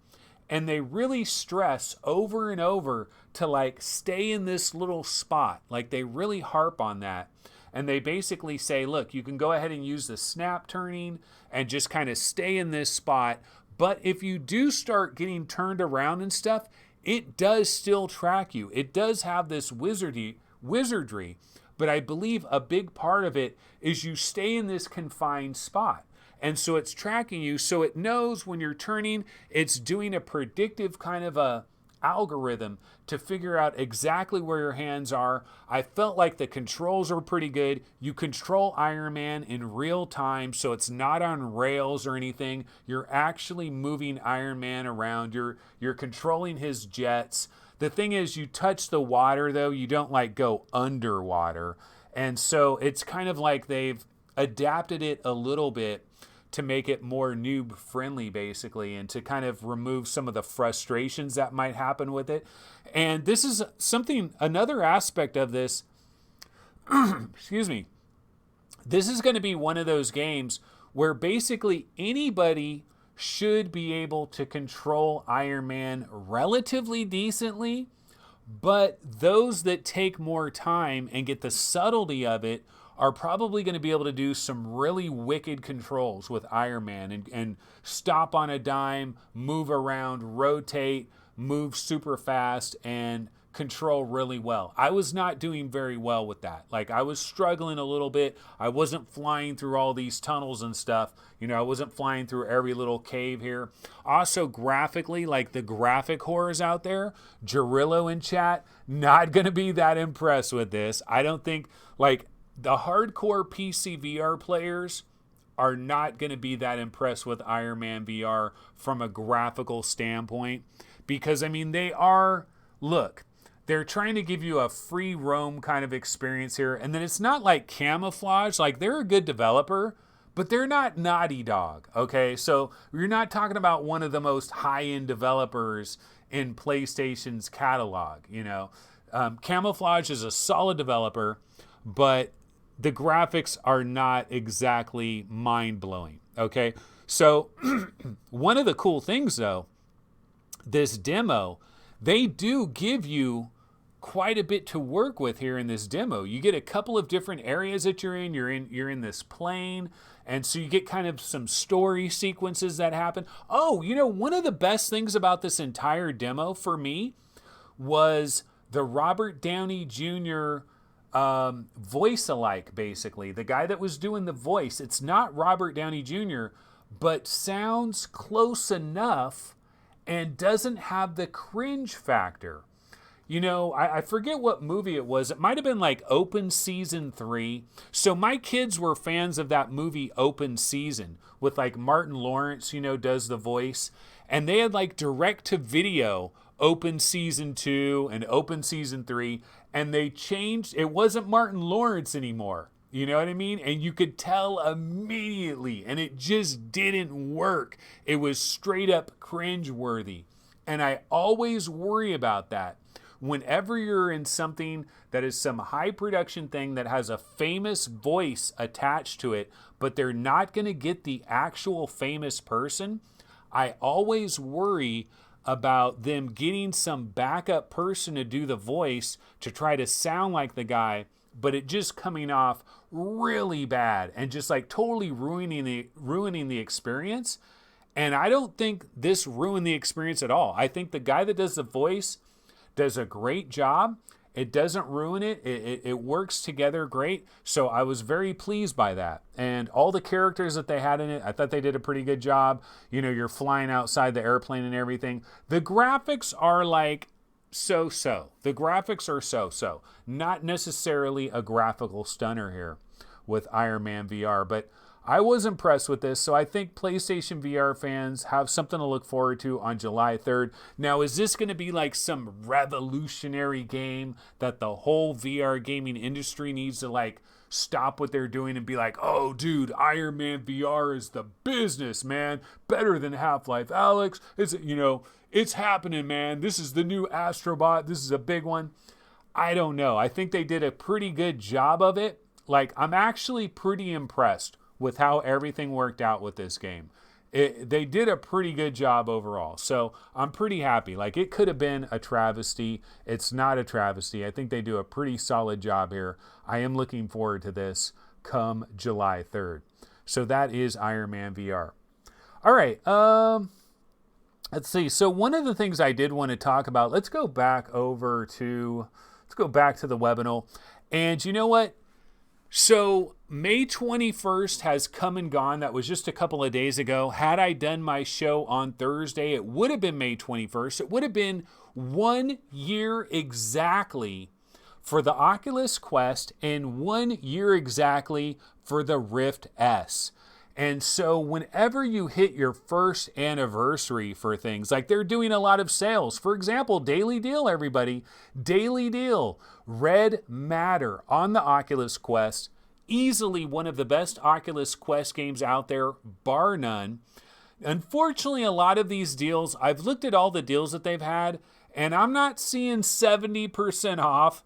and they really stress over and over to like stay in this little spot. Like they really harp on that. And they basically say, look, you can go ahead and use the snap turning and just kind of stay in this spot. But if you do start getting turned around and stuff, it does still track you. It does have this wizardry, but I believe a big part of it is you stay in this confined spot. And so it's tracking you, so it knows when you're turning, it's doing a predictive kind of a algorithm to figure out exactly where your hands are. I felt like the controls are pretty good. You control Iron Man in real time, so it's not on rails or anything. You're actually moving Iron Man around. You're controlling his jets. The thing is, you touch the water though, you don't like go underwater. And so it's kind of like they've adapted it a little bit to make it more noob friendly basically, and to kind of remove some of the frustrations that might happen with it. And this is another aspect of this, excuse me, this is going to be one of those games where basically anybody should be able to control Iron Man relatively decently, but those that take more time and get the subtlety of it are probably going to be able to do some really wicked controls with Iron Man and stop on a dime, move around, rotate, move super fast, and control really well. I was not doing very well with that. Like, I was struggling a little bit. I wasn't flying through all these tunnels and stuff. I wasn't flying through every little cave here. Also, graphically, like the graphic whores out there, Gerillo in chat, not going to be that impressed with this. I don't think, like, the hardcore PC VR players are not going to be that impressed with Iron Man VR from a graphical standpoint, because, I mean, they're trying to give you a free roam kind of experience here. And then it's not like Camouflage. Like, they're a good developer, but they're not Naughty Dog, okay? So you're not talking about one of the most high-end developers in PlayStation's catalog, Camouflage is a solid developer, but the graphics are not exactly mind-blowing, okay? So one of the cool things, though, this demo, they do give you quite a bit to work with here in this demo. You get a couple of different areas that you're in. You're in this plane, and so you get kind of some story sequences that happen. Oh, one of the best things about this entire demo for me was the Robert Downey Jr. Voice alike, basically. The guy that was doing the voice, it's not Robert Downey Jr., but sounds close enough and doesn't have the cringe factor. I forget what movie it was. It might have been like Open Season 3. So my kids were fans of that movie Open Season with like Martin Lawrence, does the voice. And they had like direct to video open season 2 and open season 3, and they changed. It wasn't Martin Lawrence anymore. You know what I mean? And you could tell immediately, and it just didn't work. It was straight up cringeworthy. And I always worry about that. Whenever you're in something that is some high production thing that has a famous voice attached to it, but they're not going to get the actual famous person, I always worry about them getting some backup person to do the voice to try to sound like the guy, but it just coming off really bad and just like totally ruining the experience. And I don't think this ruined the experience at all. I think the guy that does the voice does a great job. It doesn't ruin it. It works together great. So I was very pleased by that. And all the characters that they had in it, I thought they did a pretty good job. You know, you're flying outside the airplane and everything. The graphics are like so-so. The graphics are so-so. Not necessarily a graphical stunner here with Ironman VR, but I was impressed with this, so I think PlayStation VR fans have something to look forward to on July 3rd. Now, is this going to be like some revolutionary game that the whole VR gaming industry needs to like stop what they're doing and be like, oh, dude, Iron Man VR is the business, man. Better than Half-Life Alyx. It's happening, man. This is the new Astrobot. This is a big one. I don't know. I think they did a pretty good job of it. Like, I'm actually pretty impressed with how everything worked out with this game. They did a pretty good job overall. So I'm pretty happy. Like, it could have been a travesty. It's not a travesty. I think they do a pretty solid job here. I am looking forward to this come July 3rd. So that is Iron Man VR. All right. Let's see. So one of the things I did want to talk about, let's go back to the webinar. And you know what? So May 21st has come and gone. That was just a couple of days ago. Had I done my show on Thursday, it would have been May 21st. It would have been 1 year exactly for the Oculus Quest and 1 year exactly for the Rift S. And so whenever you hit your first anniversary for things, like they're doing a lot of sales. For example, Daily Deal, everybody. Daily Deal. Red Matter on the Oculus Quest. Easily one of the best Oculus Quest games out there, bar none. Unfortunately, a lot of these deals, I've looked at all the deals that they've had, and I'm not seeing 70% off.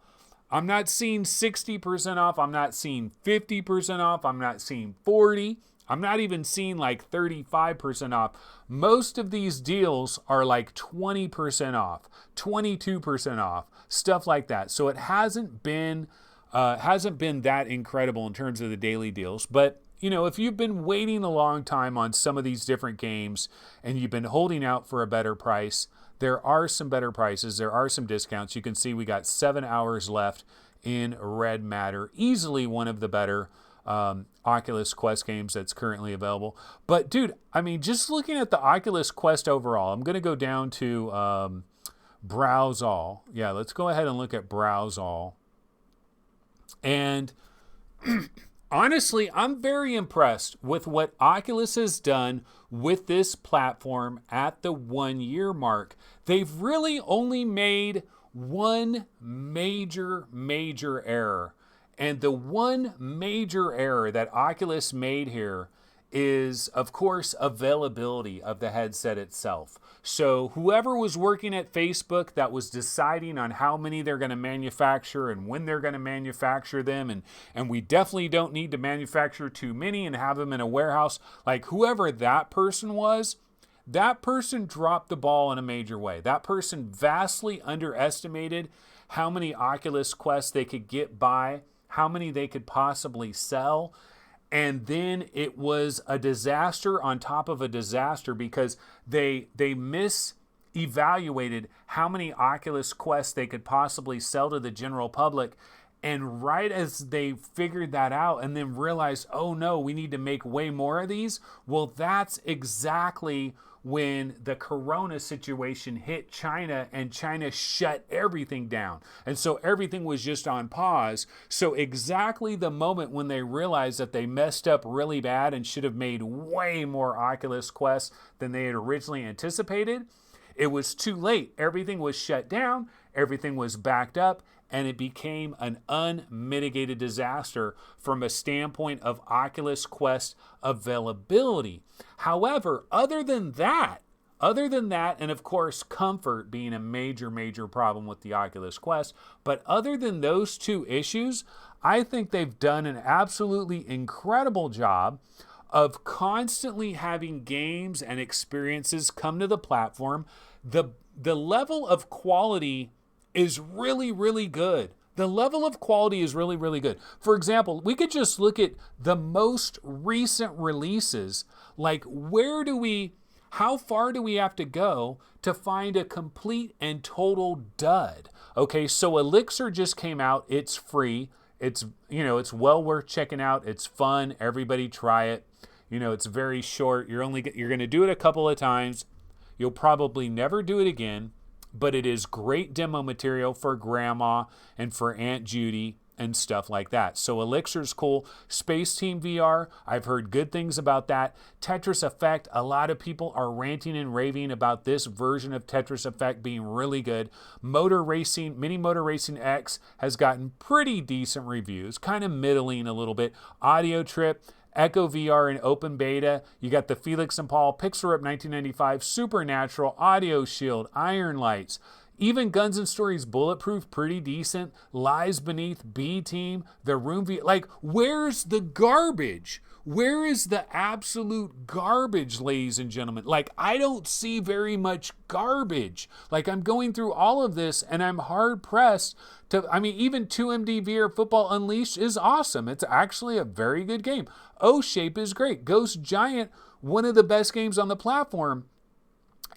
I'm not seeing 60% off. I'm not seeing 50% off. I'm not seeing 40%. I'm not even seeing like 35% off. Most of these deals are like 20% off, 22% off, stuff like that. So it hasn't been that incredible in terms of the daily deals. But, you know, if you've been waiting a long time on some of these different games and you've been holding out for a better price, there are some better prices. There are some discounts. You can see we got 7 hours left in Red Matter. Easily one of the better Oculus Quest games that's currently available. But dude, I mean, just looking at the Oculus Quest overall, I'm going to go down to Browse All. Yeah, let's go ahead and look at Browse All. And honestly, I'm very impressed with what Oculus has done with this platform at the 1 year mark. They've really only made one major error. And the one major error that Oculus made here is, of course, availability of the headset itself. So whoever was working at Facebook that was deciding on how many they're going to manufacture and when they're going to manufacture them, and we definitely don't need to manufacture too many and have them in a warehouse, like whoever that person was, that person dropped the ball in a major way. That person vastly underestimated how many Oculus Quests they could get by, how many they could possibly sell. And then it was a disaster on top of a disaster because they misevaluated how many Oculus Quests they could possibly sell to the general public. And right as they figured that out and then realized, oh no, we need to make way more of these, well, that's exactly when the corona situation hit China and China shut everything down. And so everything was just on pause. So exactly the moment when they realized that they messed up really bad and should have made way more Oculus Quests than they had originally anticipated, it was too late. Everything was shut down, everything was backed up, and it became an unmitigated disaster from a standpoint of Oculus Quest availability. However, other than that, and of course comfort being a major problem with the Oculus Quest, but other than those two issues, I think they've done an absolutely incredible job of constantly having games and experiences come to the platform. The level of quality is really good. The level of quality is really good. For example, we could just look at the most recent releases. Like, how far do we have to go to find a complete and total dud? Okay, so Elixir just came out. It's free. It's well worth checking out. It's fun. Everybody try it. It's very short. You're going to do it a couple of times. You'll probably never do it again. But it is great demo material for grandma and for Aunt Judy and stuff like that. So Elixir's cool. Space Team VR, I've heard good things about that. Tetris Effect, a lot of people are ranting and raving about this version of Tetris Effect being really good. Mini Motor Racing X has gotten pretty decent reviews, kind of middling a little bit. Audio Trip, Echo VR in open beta. You got the Felix and Paul, Pixel Rip 1995, Supernatural, Audio Shield, Iron Lights. Even Guns and Stories Bulletproof, pretty decent. Lies Beneath, B-Team, The Room VR. Like, where's the garbage? Where is the absolute garbage, ladies and gentlemen? Like, I don't see very much garbage. Like, I'm going through all of this and I'm hard pressed even 2MD VR Football Unleashed is awesome. It's actually a very good game. O-Shape is great. Ghost Giant, one of the best games on the platform.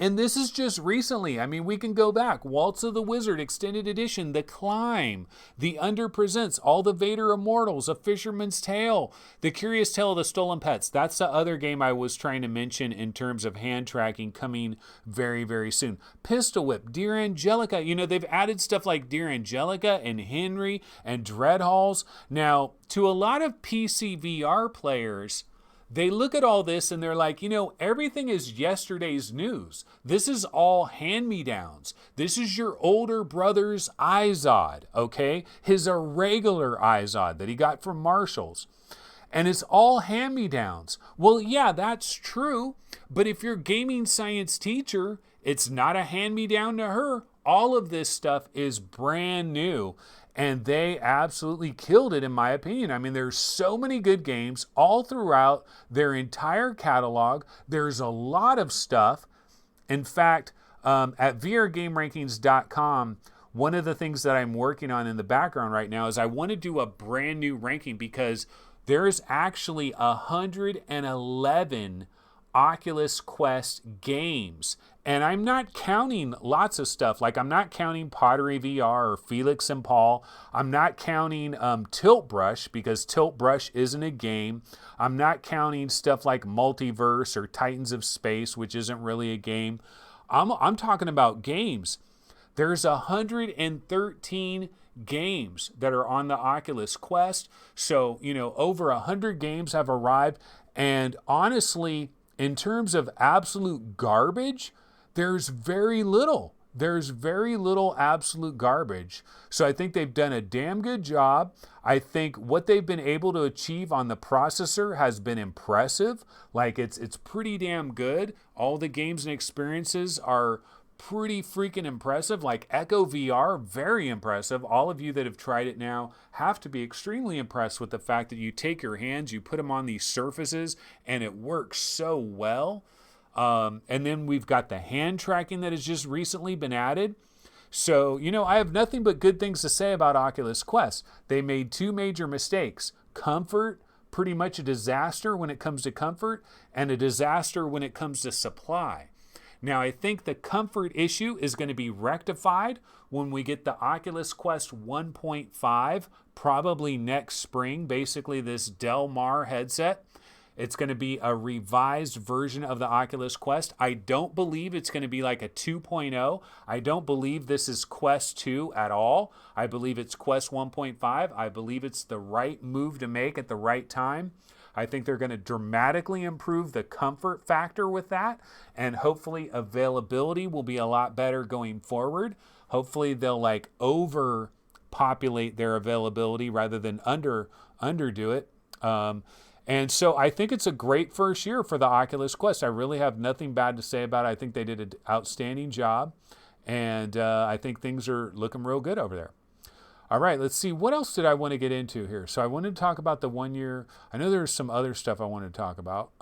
And this is just recently. We can go back. Waltz of the Wizard Extended Edition, The Climb, The Under Presents, All the Vader Immortals, A Fisherman's Tale, The Curious Tale of the Stolen Pets. That's the other game I was trying to mention in terms of hand tracking coming very soon. Pistol Whip, Dear Angelica. They've added stuff like Dear Angelica and Henry and Dreadhalls. Now, to a lot of PC VR players, they look at all this and they're like, everything is yesterday's news. This is all hand-me-downs. This is your older brother's iZod, okay? His irregular iZod that he got from Marshall's. And it's all hand-me-downs. Well, yeah, that's true. But if you're gaming science teacher, it's not a hand-me-down to her. All of this stuff is brand new. And they absolutely killed it, in my opinion. There's so many good games all throughout their entire catalog. There's a lot of stuff. In fact, at VRGameRankings.com, one of the things that I'm working on in the background right now is I want to do a brand new ranking because there's actually 111 Oculus Quest games. And I'm not counting lots of stuff. Like, I'm not counting Pottery VR or Felix and Paul. I'm not counting Tilt Brush because Tilt Brush isn't a game. I'm not counting stuff like Multiverse or Titans of Space, which isn't really a game. I'm talking about games. There's 113 games that are on the Oculus Quest. So, over 100 games have arrived. And honestly, in terms of absolute garbage, there's very little. There's very little absolute garbage. So I think they've done a damn good job. I think what they've been able to achieve on the processor has been impressive. Like, it's pretty damn good. All the games and experiences are pretty freaking impressive. Like Echo VR, very impressive. All of you that have tried it now have to be extremely impressed with the fact that you take your hands, you put them on these surfaces, and it works so well. And then we've got the hand tracking that has just recently been added. So, I have nothing but good things to say about Oculus Quest. They made two major mistakes. Comfort, pretty much a disaster when it comes to comfort, and a disaster when it comes to supply. Now, I think the comfort issue is going to be rectified when we get the Oculus Quest 1.5, probably next spring, basically this Del Mar headset. It's going to be a revised version of the Oculus Quest. I don't believe it's going to be like a 2.0. I don't believe this is Quest 2 at all. I believe it's Quest 1.5. I believe it's the right move to make at the right time. I think they're going to dramatically improve the comfort factor with that, and hopefully availability will be a lot better going forward. Hopefully they'll like overpopulate their availability rather than underdo it. And so I think it's a great first year for the Oculus Quest. I really have nothing bad to say about it. I think they did an outstanding job, and I think things are looking real good over there. All right, let's see. What else did I want to get into here? So I wanted to talk about the 1 year. I know there's some other stuff I wanted to talk about.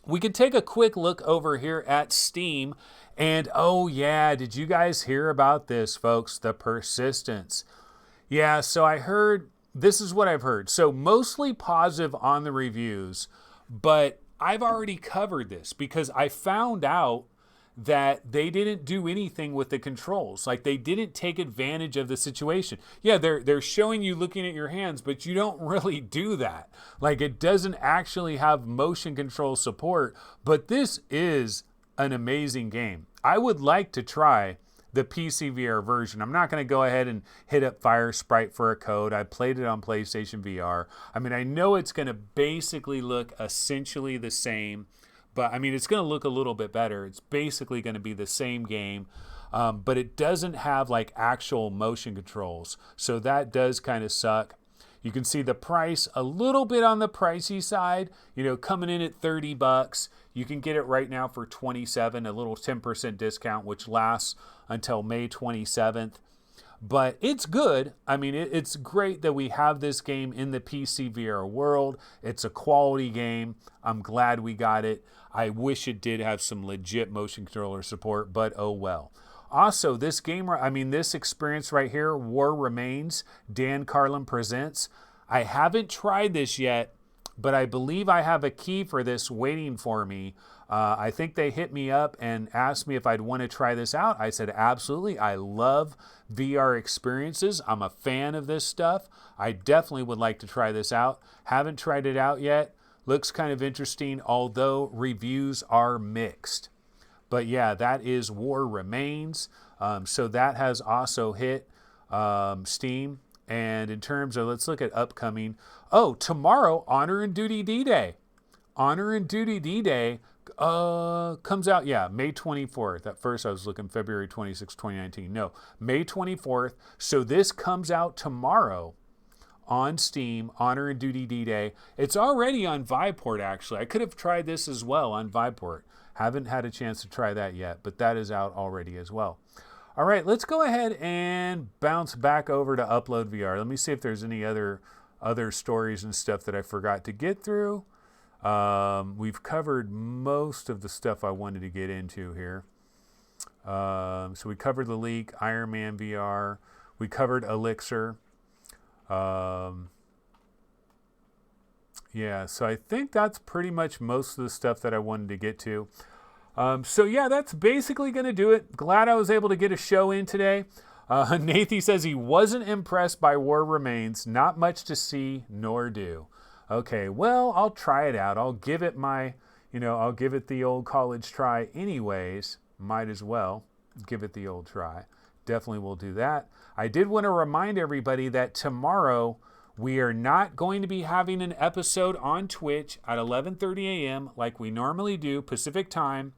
We could take a quick look over here at Steam. And oh yeah, did you guys hear about this, folks? The persistence. Yeah, so I heard, this is what I've heard. So mostly positive on the reviews, but I've already covered this because I found out that they didn't do anything with the controls. Like they didn't take advantage of the situation. Yeah, they're showing you looking at your hands, but you don't really do that. Like it doesn't actually have motion control support, but this is an amazing game. I would like to try the PC VR version. I'm not going to go ahead and hit up Fire Sprite for a code. I played it on PlayStation VR. I mean, I know it's going to basically look essentially the same, but I mean, it's going to look a little bit better. It's basically going to be the same game, but it doesn't have like actual motion controls. So that does kind of suck. You can see the price a little bit on the pricey side, you know, coming in at $30. You can get it right now for $27, a little 10% discount, which lasts until May 27th. But it's good. I mean, it's great that we have this game in the PC VR world. It's a quality game. I'm glad we got it. I wish it did have some legit motion controller support, but oh well. Also, this game, I mean, this experience right here, War Remains, Dan Carlin Presents. I haven't tried this yet, but I believe I have a key for this waiting for me. I think they hit me up and asked me if I'd want to try this out. I said, absolutely. I love VR experiences. I'm a fan of this stuff. I definitely would like to try this out. Haven't tried it out yet. Looks kind of interesting, although reviews are mixed. But yeah, that is War Remains. So that has also hit Steam. And in terms of, let's look at upcoming. Oh, tomorrow, Honor and Duty D-Day. Honor and Duty D-Day comes out, yeah, May 24th. At first I was looking February 26, 2019. No, May 24th. So this comes out tomorrow on Steam, Honor and Duty D-Day. It's already on Viveport, actually. I could have tried this as well on Viveport. Haven't had a chance to try that yet, but that is out already as well. All right, let's go ahead and bounce back over to Upload VR. Let me see if there's any other stories and stuff that I forgot to get through. We've covered most of the stuff I wanted to get into here. So we covered the leak, Ironman VR. We covered Elixir. Yeah, so I think that's pretty much most of the stuff that I wanted to get to. So yeah, that's basically going to do it. Glad I was able to get a show in today. Nathan says he wasn't impressed by War Remains. Not much to see nor do. Okay, well, I'll try it out. I'll give it I'll give it the old college try anyways. Might as well give it the old try. Definitely will do that. I did want to remind everybody that tomorrow we are not going to be having an episode on Twitch at 11:30 a.m. like we normally do, Pacific time.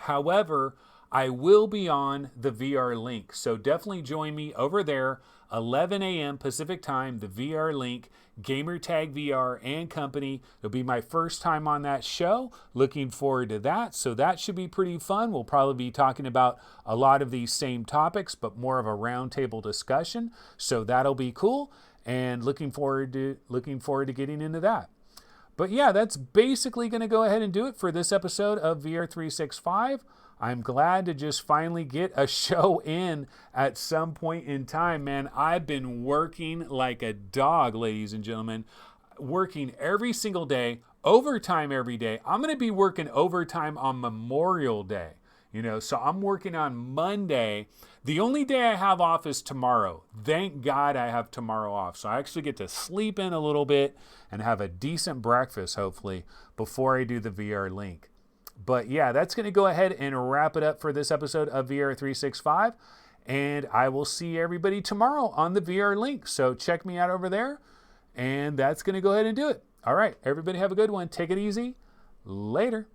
However, I will be on the VR link. So definitely join me over there, 11 a.m. Pacific time, the VR link, Gamertag VR and company. It'll be my first time on that show. Looking forward to that. So that should be pretty fun. We'll probably be talking about a lot of these same topics, but more of a roundtable discussion. So that'll be cool. And looking forward to getting into that. But yeah, that's basically going to go ahead and do it for this episode of VR365. I'm glad to just finally get a show in at some point in time, man. I've been working like a dog, ladies and gentlemen, working every single day, overtime every day. I'm going to be working overtime on Memorial Day. So I'm working on Monday. The only day I have off is tomorrow. Thank God I have tomorrow off. So I actually get to sleep in a little bit and have a decent breakfast, hopefully, before I do the VR link. But yeah, that's going to go ahead and wrap it up for this episode of VR 365. And I will see everybody tomorrow on the VR link. So check me out over there. And that's going to go ahead and do it. All right, everybody have a good one. Take it easy. Later.